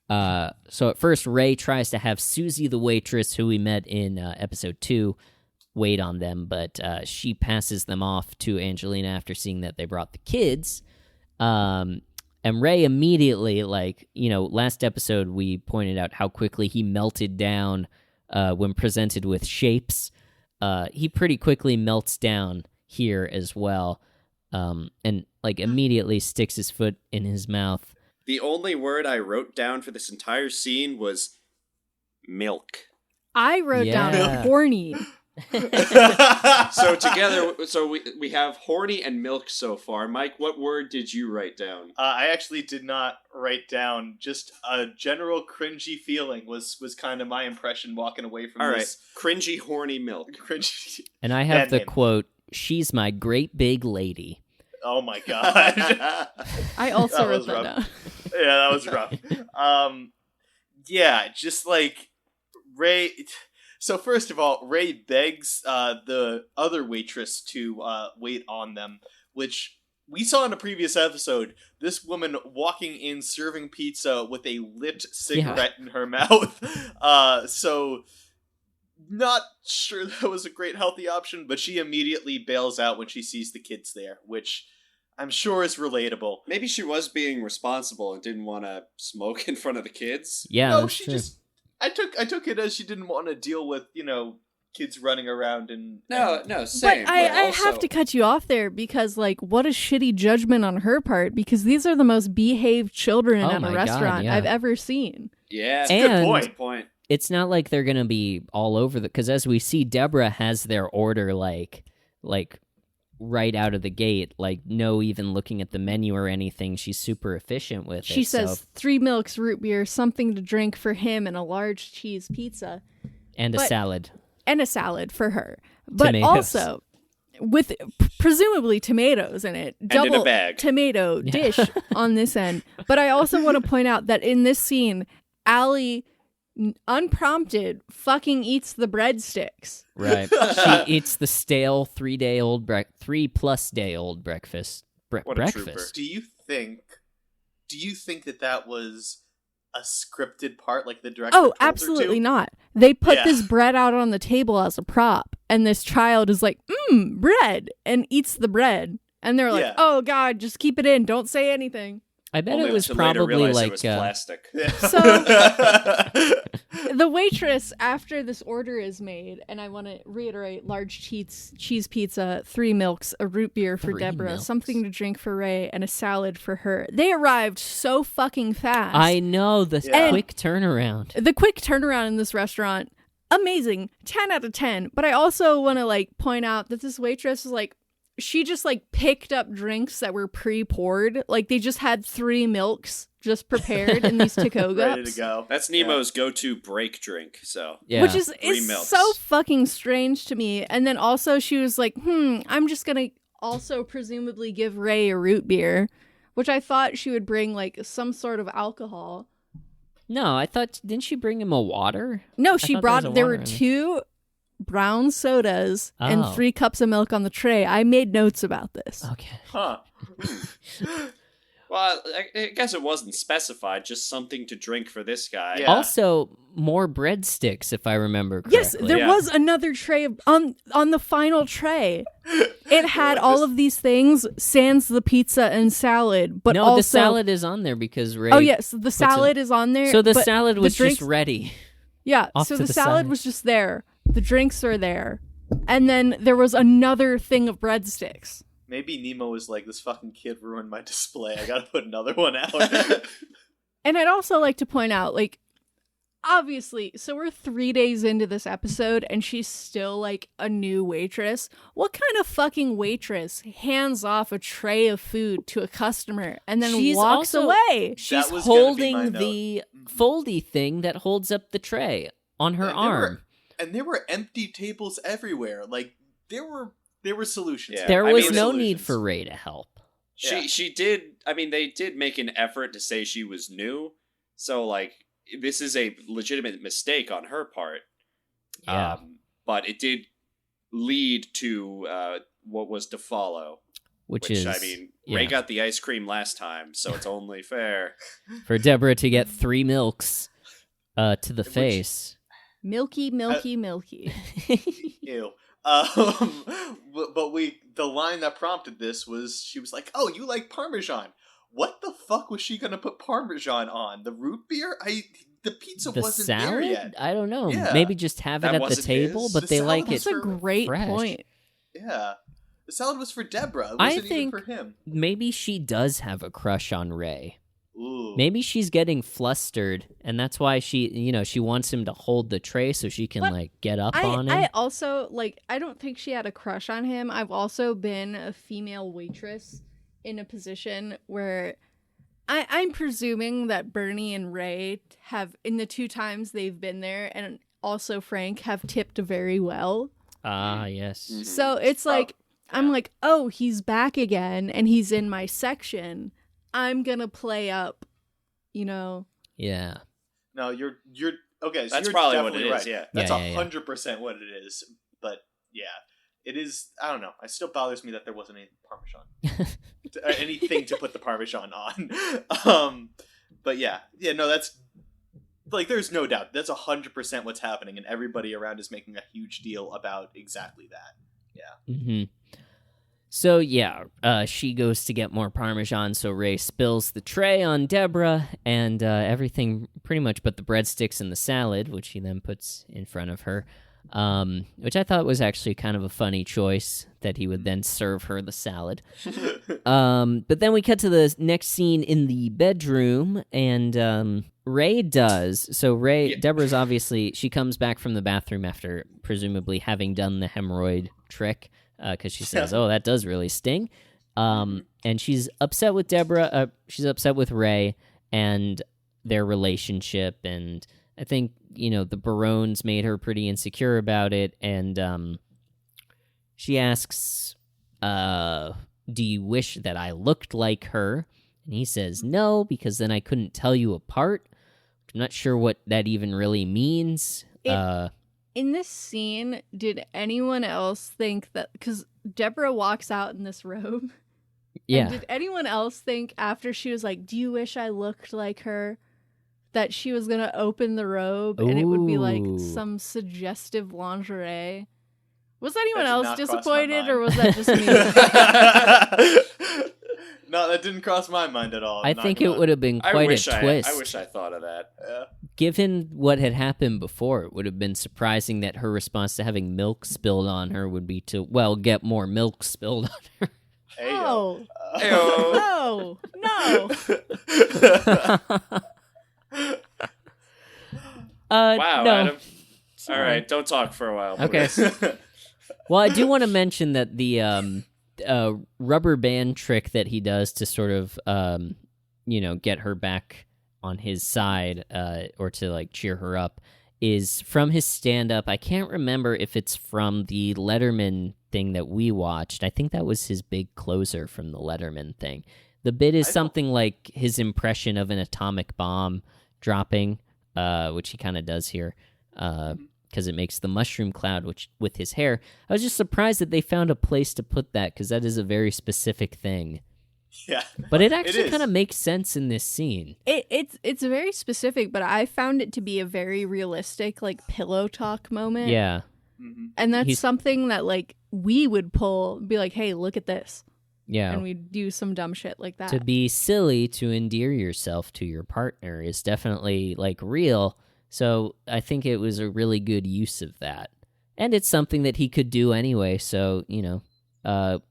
So at first, Ray tries to have Susie, the waitress, who we met in episode 2, wait on them, but she passes them off to Angelina after seeing that they brought the kids. And Ray immediately, last episode we pointed out how quickly he melted down when presented with shapes. He pretty quickly melts down here as well, and immediately sticks his foot in his mouth. The only word I wrote down for this entire scene was milk. I wrote down horny. So together, we have horny and milk so far. Mike, what word did you write down? I actually did not write down. Just a general cringy feeling was kind of my impression walking away from All this. right, cringy, horny milk. Cringy. And I have Bad the name. quote, "She's my great big lady." Oh my god. I also That wrote was that rough. down. Yeah, that was rough. Yeah, just like Ray. So first of all, Ray begs the other waitress to wait on them, which we saw in a previous episode. This woman walking in serving pizza with a lit cigarette in her mouth. So not sure that was a great healthy option, but she immediately bails out when she sees the kids there, which I'm sure is relatable. Maybe she was being responsible and didn't want to smoke in front of the kids. Yeah, No, that's she true. just. I took it as she didn't want to deal with kids running around and. No, But same. I also, have to cut you off there because, what a shitty judgment on her part, because these are the most behaved children Oh at my a God, restaurant yeah. I've ever seen. Yeah, And- good point. It's not like they're gonna be all over because as we see, Deborah has their order like right out of the gate, no even looking at the menu or anything. She's super efficient with it. She so- says 3 milks, root beer, something to drink for him, and a large cheese pizza. and a but- salad. And a salad for her. But Tomatoes. also, with presumably tomatoes in it. in a Double bag. tomato dish on this end. But I also want to point out that in this scene, Allie, unprompted, fucking eats the breadsticks. Right. She eats the stale 3+ day old breakfast. What a Breakfast. Do you think that was a scripted part, like the director? Oh, told her absolutely to? not. They put Yeah. this bread out on the table as a prop, and this child is like, bread, and eats the bread. And they're like, Yeah. oh, God, just keep it in. Don't say anything. I bet Only it was to later probably realize like it was plastic. Yeah. So the waitress, after this order is made, and I want to reiterate, large cheese pizza, 3 milks, a root beer for 3 Deborah, milks. something to drink for Ray, and a salad for her. They arrived so fucking fast. I know the Yeah. quick turnaround. The quick turnaround in this restaurant, amazing, 10 out of 10. But I also want to point out that this waitress is she just picked up drinks that were pre-poured. They just had 3 milks just prepared in these to-go Ready cups. to go. That's Nemo's go-to break drink. So Yeah. Which is 3 milks. so fucking strange to me. And then also she was like, I'm just going to also presumably give Ray a root beer, which I thought she would bring some sort of alcohol. No, I thought, didn't she bring him a water? No, she thought there was a brought, there water were in it. 2 brown sodas and Oh. 3 cups of milk on the tray. I made notes about this. Okay. Huh. Well, I guess it wasn't specified. Just something to drink for this guy. Yeah. Also, more breadsticks, if I remember correctly. Yes, there Yeah. was another tray on the final tray. It had Like all this- of these things, sans the pizza and salad, but no, also the salad is on there because Ray. Oh yes, the puts salad is on there. So the but salad was drinks, just ready. yeah. off So to the the salad side. was just there. The drinks are there, and then there was another thing of breadsticks. Maybe Nemo was like, this fucking kid ruined my display. I gotta put another one out. And I'd also like to point out, obviously, so we're 3 days into this episode, and she's still a new waitress. What kind of fucking waitress hands off a tray of food to a customer and then She's walks also- away? She's was gonna be my holding note. the foldy thing that holds up the tray on her And arm. there were empty tables everywhere. There were solutions. Yeah. There I was mean, no solutions. need for Ray to help. She did. I mean, they did make an effort to say she was new. So this is a legitimate mistake on her part. Yeah. But it did lead to what was to follow. Which Which, is, I mean, yeah, Ray got the ice cream last time, so it's only fair. for Deborah to get 3 milks to the Which- face. Milky, milky, milky. Ew. But the line that prompted this was, she was like, "Oh, you like Parmesan? What the fuck was she gonna put Parmesan on? The root beer? The pizza The wasn't salad? there yet. I don't know. Yeah. Maybe just have it That at the wasn't table, his. but The they salad like was it. That's a great fresh. point. Yeah, the salad was for Deborah. It I wasn't think- even for him. Maybe she does have a crush on Ray. Ooh. Maybe she's getting flustered, and that's why she wants him to hold the tray so she can But get up on him. I also, I don't think she had a crush on him. I've also been a female waitress in a position where I'm presuming that Bernie and Ray have, in the 2 times they've been there, and also Frank, have tipped very well. Ah, yes. Mhm. So it's like, I'm like, oh, he's back again, and he's in my section. I'm gonna play up, Yeah. No, you're okay. So That's you're probably what definitely it right. is, yeah. That's Yeah, yeah, yeah. 100% what it is. But yeah, it is. I don't know. It still bothers me that there wasn't any Parmesan, anything to put the Parmesan on. But yeah, no, that's there's no doubt that's 100% what's happening, and everybody around is making a huge deal about exactly that. Mm-hmm. So yeah, she goes to get more Parmesan, so Ray spills the tray on Deborah, and everything pretty much but the breadsticks and the salad, which he then puts in front of her, which I thought was actually kind of a funny choice, that he would then serve her the salad. But then we cut to the next scene in the bedroom, and Ray does. So Yeah. Deborah's obviously, she comes back from the bathroom after presumably having done the hemorrhoid trick, because she says, "Oh, that does really sting," and she's upset with Deborah. She's upset with Ray and their relationship, and I think the Barones made her pretty insecure about it, and she asks, "Do you wish that I looked like her?" And he says, "No, because then I couldn't tell you apart." I'm not sure what that even really means. In this scene, did anyone else think that, because Deborah walks out in this robe, Yeah. and did anyone else think after she was like, "Do you wish I looked like her," that she was gonna open the robe and it would be like Ooh. some suggestive lingerie? Was anyone That did else not cross my disappointed, or mind. was that just me? No, that didn't cross my mind at all. I think it would have been I quite wish a twist. I wish I thought of that. Given what had happened before, it would have been surprising that her response to having milk spilled on her would be to, get more milk spilled on her. Oh, Ayo. no. Wow, no. Adam. All right, don't talk for a while. Okay. please. Well, I do want to mention that the rubber band trick that he does to sort of, get her back on his side, or to cheer her up, is from his stand-up. I can't remember if it's from the Letterman thing that we watched. I think that was his big closer from the Letterman thing. The bit is something like his impression of an atomic bomb dropping, which he kind of does here, because it makes the mushroom cloud with his hair. I was just surprised that they found a place to put that, because that is a very specific thing. Yeah. But it actually is. kind of makes sense in this scene. It's very specific, but I found it to be a very realistic pillow talk moment. Yeah. Mhm. And that's He's- something that we would pull, be like, "Hey, look at this." Yeah. And we'd do some dumb shit like that. To be silly, to endear yourself to your partner is definitely real. So I think it was a really good use of that. And it's something that he could do anyway. So,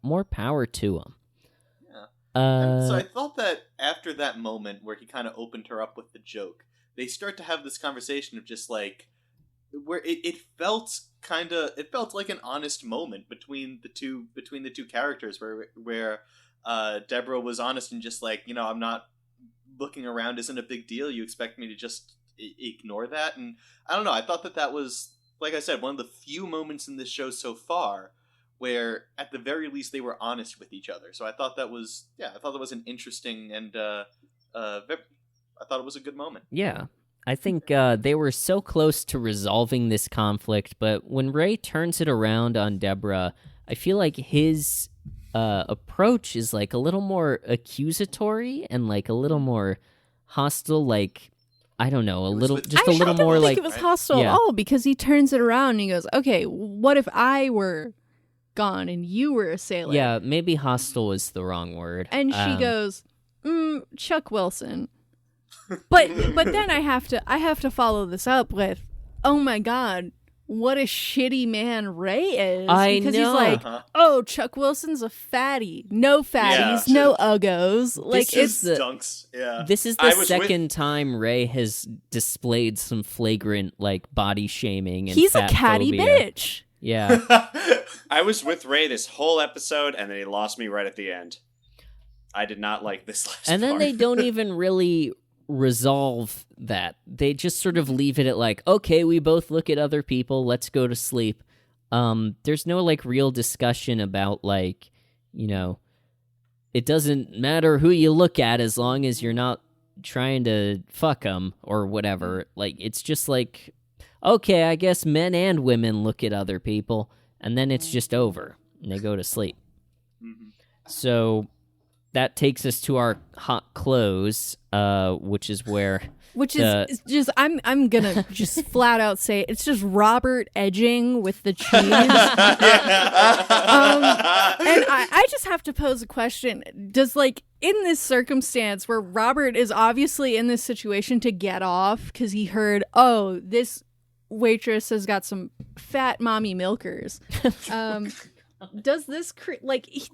more power to him. Yeah. And so Uh, I thought that after that moment where he kind of opened her up with the joke, they start to have this conversation of just where it felt like an honest moment between the two characters where Deborah was honest and just I'm not looking around isn't a big deal. You expect me to just ignore that? And I don't know. I thought that was, like I said, one of the few moments in this show so far where at the very least they were honest with each other. So I thought that was an interesting and I thought it was a good moment. yeah. I think they were so close to resolving this conflict, but when Ray turns it around on Deborah, I feel like his approach is like a little more accusatory and like a little more hostile, like, I don't know, a little more like... I don't think it was hostile yeah. at all, because he turns it around and he goes, okay, what if I were gone and you were a sailor? Yeah, maybe hostile is the wrong word. And she goes, Chuck Wilson. But then I have to follow this up with, oh my God, what a shitty man Ray is. I because know. he's like, oh, Chuck Wilson's a fatty. No fatties, no uggos. Like, This is Dunks. Yeah. This is the second time Ray has displayed some flagrant, like, body shaming and he's a catty fatphobia. bitch. Yeah. I was with Ray this whole episode, and then he lost me right at the end. I did not like this last And then part. they don't even really resolve that. They just sort of leave it at like, okay, we both look at other people, let's go to sleep. There's no like real discussion about like, you know, it doesn't matter who you look at as long as you're not trying to fuck them or whatever. Like, it's just like, okay, I guess men and women look at other people, and then it's just over and they go to sleep. Mm-hmm. So that takes us to our hot close, which is where... Which is just, I'm gonna just flat out say, it's just Robert edging with the cheese. And I just have to pose a question. Does, like, in this circumstance where Robert is obviously in this situation to get off because he heard, oh, this waitress has got some fat mommy milkers. Does this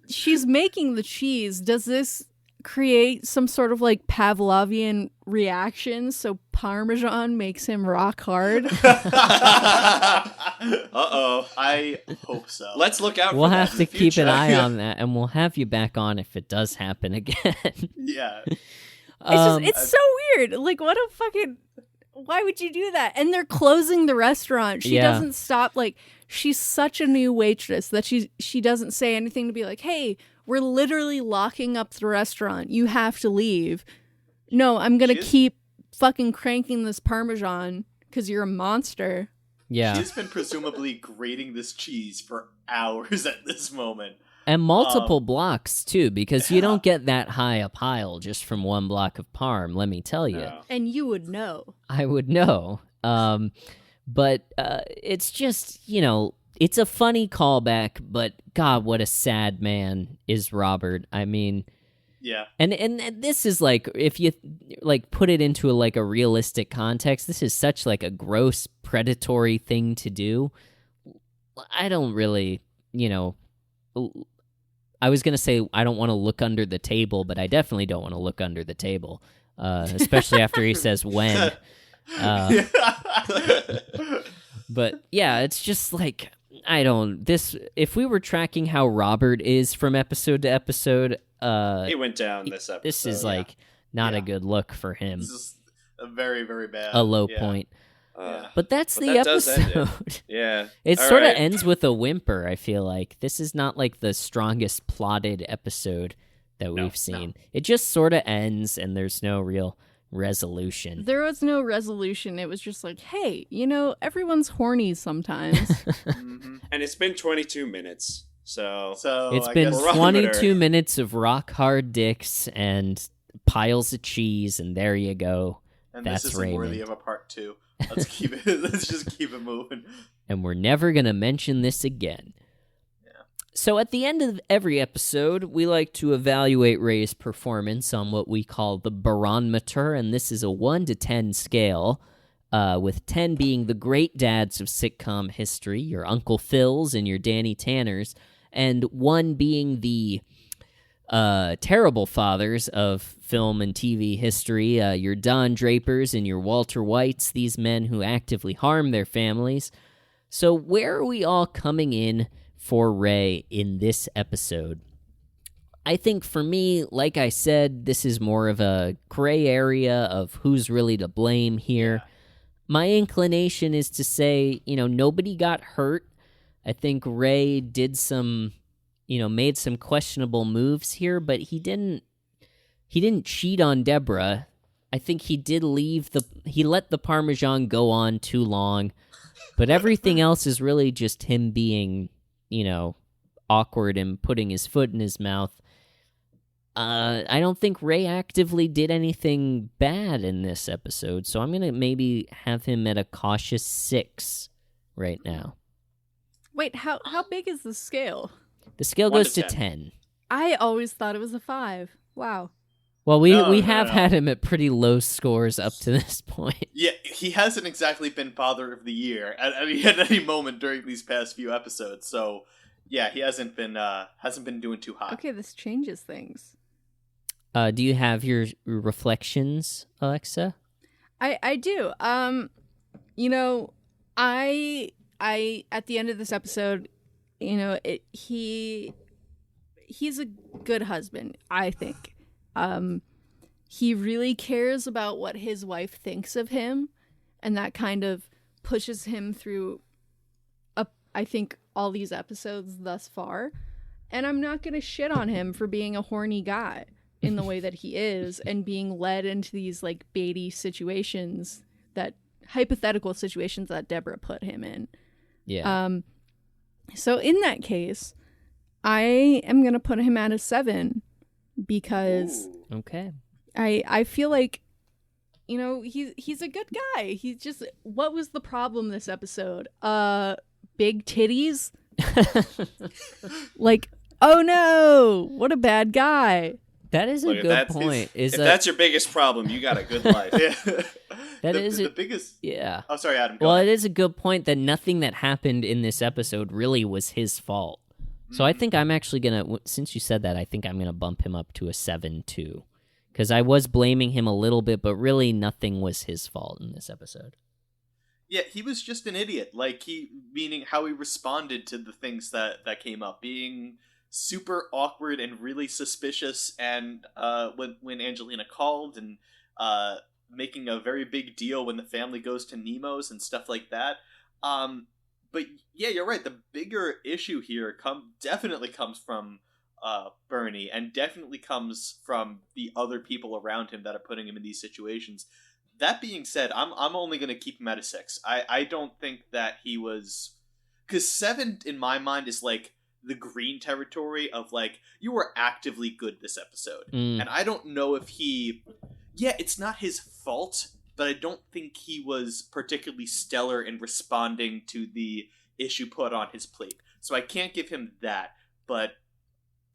she's making the cheese? Does this create some sort of like Pavlovian reaction so Parmesan makes him rock hard? Uh-oh. I hope so. Let's look out we'll for that have in to the keep future. an eye on that, and we'll have you back on if it does happen again. Yeah. It's so weird. Like, what a fucking... Why would you do that? And they're closing the restaurant. She Yeah. doesn't stop. Like, she's such a new waitress that she doesn't say anything to be like, hey, we're literally locking up the restaurant. You have to leave. No, I'm going to keep fucking cranking this Parmesan because you're a monster. Yeah. She's been presumably grating this cheese for hours at this moment. And multiple blocks, too, because you don't get that high a pile just from one block of parm, let me tell you. No. And you would know. I would know. But it's just, you know, it's a funny callback, but God, what a sad man is Robert. I mean... Yeah. And this is like, if you like put it into a realistic context, this is such like a gross predatory thing to do. I don't really, you know, I was going to say I don't want to look under the table, but I definitely don't want to look under the table, especially after he says when. But yeah, it's just like, if we were tracking how Robert is from episode to episode, He went down this episode. this is like not a good look for him. This is a very, very bad. A low point. But that's But the that does end it. episode. Yeah. It All sort of right. ends with a whimper, I feel like. This is not like the strongest plotted episode that we've seen. It just sort of ends and there's no real resolution. There was no resolution. It was just like, hey, you know, everyone's horny sometimes. Mm-hmm. And it's been 22 minutes. So It's I been guess- Barometer. 22 minutes of rock hard dicks and piles of cheese, and there you go. and that's this isn't worthy Raymond. of a part 2. Let's keep it. Let's just keep it moving. And we're never going to mention this again. So at the end of every episode, we like to evaluate Ray's performance on what we call the barometer, and this is a 1 to 10 scale, with 10 being the great dads of sitcom history, your Uncle Phils and your Danny Tanners, and 1 being the terrible fathers of film and TV history, your Don Drapers and your Walter Whites, these men who actively harm their families. So where are we all coming in for Ray in this episode? I think for me, like I said, this is more of a gray area of who's really to blame here. My inclination is to say, you know, nobody got hurt. I think Ray did some, you know, made some questionable moves here, but he didn't cheat on Deborah. I think he did he let the Parmesan go on too long, but everything else is really just him being, awkward and putting his foot in his mouth. I don't think Ray actively did anything bad in this episode, so I'm going to maybe have him at a cautious 6 right now. Wait, how big is the scale? The scale 1 goes to to 10. 10. I always thought it was a 5. Wow. Well, we No, have no. had him at pretty low scores up to this point. Yeah, he hasn't exactly been Father of the Year at any moment during these past few episodes. So, yeah, he hasn't been doing too hot. Okay, this changes things. Do you have your reflections, Alexa? I do. I at the end of this episode, he's a good husband, I think. He really cares about what his wife thinks of him, and that kind of pushes him through I think all these episodes thus far. And I'm not going to shit on him for being a horny guy in the way that he is and being led into these like baity situations, that hypothetical situations that Deborah put him in. Yeah. So in that case, I am going to put him at a 7 because Okay. I feel like, he's a good guy. He's just, what was the problem this episode? Big titties? Like, oh no, what a bad guy. That is a Look, if good that's- point. If that's your biggest problem, you got a good life. Yeah. That the, is the it. biggest. Yeah. Oh, sorry, Adam. Go Well, ahead. it is a good point that nothing that happened in this episode really was his fault. So I think I'm actually going to, since you said that, I think I'm going to bump him up to a 7 too. Because I was blaming him a little bit, but really nothing was his fault in this episode. Yeah, he was just an idiot. Like, meaning how he responded to the things that came up, being super awkward and really suspicious. And when Angelina called, and making a very big deal when the family goes to Nemo's and stuff like that. But yeah, you're right. The bigger issue here definitely comes from Bernie, and definitely comes from the other people around him that are putting him in these situations. That being said, I'm only going to keep him at a 6. I don't think that he was... Because 7, in my mind, is like the green territory of like, you were actively good this episode. And I don't know if he... Yeah, it's not his fault, but I don't think he was particularly stellar in responding to the issue put on his plate. So I can't give him that, but...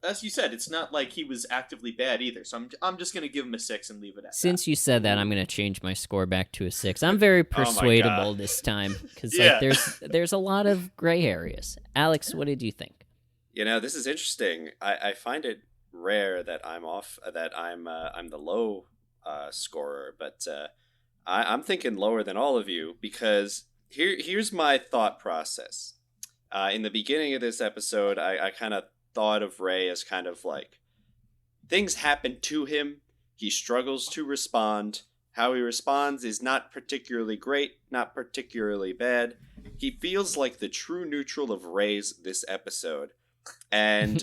As you said, it's not like he was actively bad either, so I'm just going to give him a 6 and leave it at Since that. you said that, I'm going to change my score back to a 6. I'm very persuadable this time, because Yeah. there's a lot of gray areas. Alex, what did you think? This is interesting. I find it rare that I'm the low scorer, but I'm thinking lower than all of you, because here's my thought process. In the beginning of this episode, I kind of thought of Ray as kind of like, things happen to him, he struggles to respond. How he responds is not particularly great, not particularly bad. He feels like the true neutral of Ray's this episode. And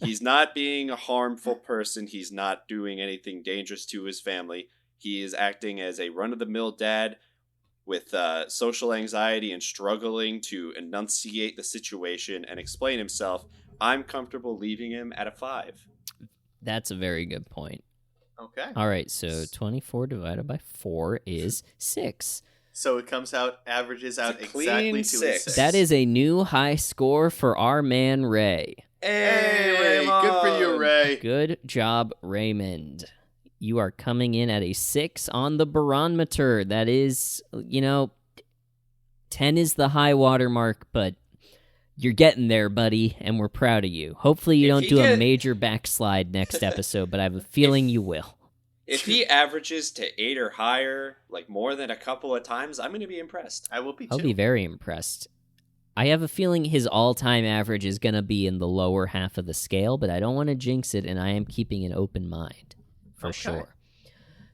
he's not being a harmful person. He's not doing anything dangerous to his family. He is acting as a run-of-the-mill dad with social anxiety and struggling to enunciate the situation and explain himself. I'm comfortable leaving him at a 5. That's a very good point. Okay. All right, so 24 divided by 4 is 6. So it averages out It's a clean exactly to a 6. 6. That is a new high score for our man Ray. Hey, good for you, Ray. Good job, Raymond. You are coming in at a 6 on the barometer. That is, 10 is the high water mark, but you're getting there, buddy, and we're proud of you. Hopefully you don't do a major backslide next episode, but I have a feeling you will. If he averages to 8 or higher, like more than a couple of times, I'm going to be impressed. I will be too. I'll be very impressed. I have a feeling his all-time average is going to be in the lower half of the scale, but I don't want to jinx it, and I am keeping an open mind, for sure.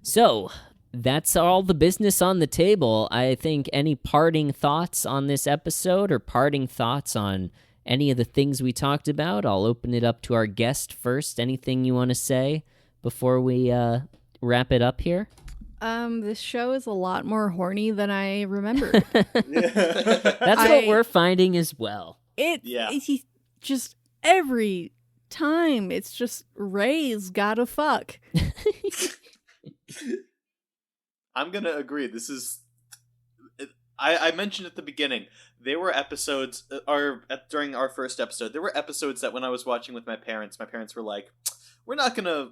So, that's all the business on the table. I think any parting thoughts on this episode or parting thoughts on any of the things we talked about? I'll open it up to our guest first. Anything you want to say before we wrap it up here? This show is a lot more horny than I remembered. That's what we're finding as well. He just every time it's just Ray's gotta fuck. I'm gonna agree. This is. I mentioned at the beginning there were episodes, during our first episode, there were episodes that when I was watching with my parents were like, we're gonna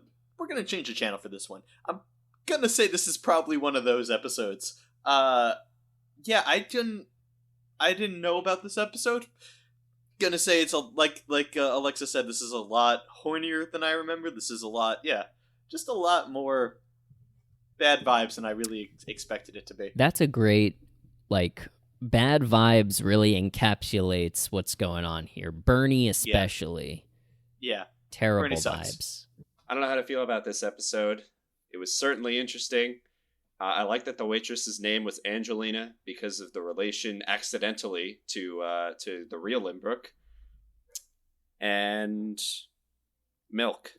change the channel for this one. I'm gonna say this is probably one of those episodes. Yeah, I didn't know about this episode. Gonna say it's like Alexa said, this is a lot hornier than I remember. This is a lot, just a lot more bad vibes than I really expected it to be. That's a great, bad vibes really encapsulates what's going on here. Bernie especially. Yeah. Terrible Bernie sucks. vibes. I don't know how to feel about this episode. It was certainly interesting. I like that the waitress's name was Angelina because of the relation accidentally to the real Limbrook. And milk.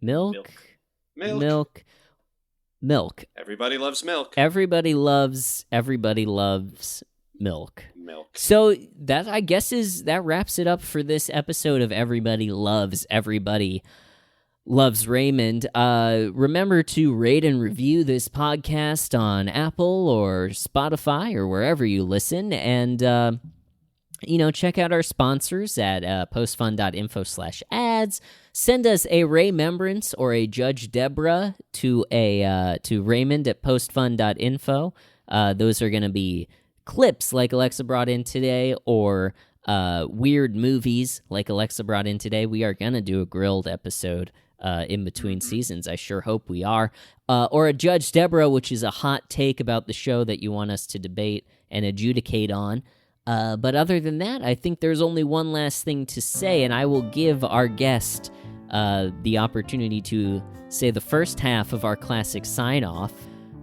Milk. Everybody loves milk. Everybody loves milk. So that, I guess, that wraps it up for this episode of Everybody Loves Raymond. Remember to rate and review this podcast on Apple or Spotify or wherever you listen, and check out our sponsors at postfund.info/ads. Send us a Raymembrance or a Judge Deborah to Raymond at postfund.info. Those are going to be clips like Alexa brought in today, or weird movies like Alexa brought in today. We are going to do a grilled episode in between seasons. I sure hope we are. Or a Judge Deborah, which is a hot take about the show that you want us to debate and adjudicate on. But other than that, I think there's only one last thing to say, and I will give our guest the opportunity to say the first half of our classic sign-off.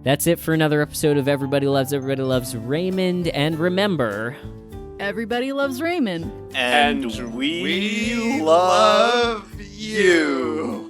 That's it for another episode of Everybody Loves Raymond, and remember... Everybody loves Raymond. And we love you.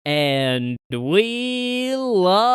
And we love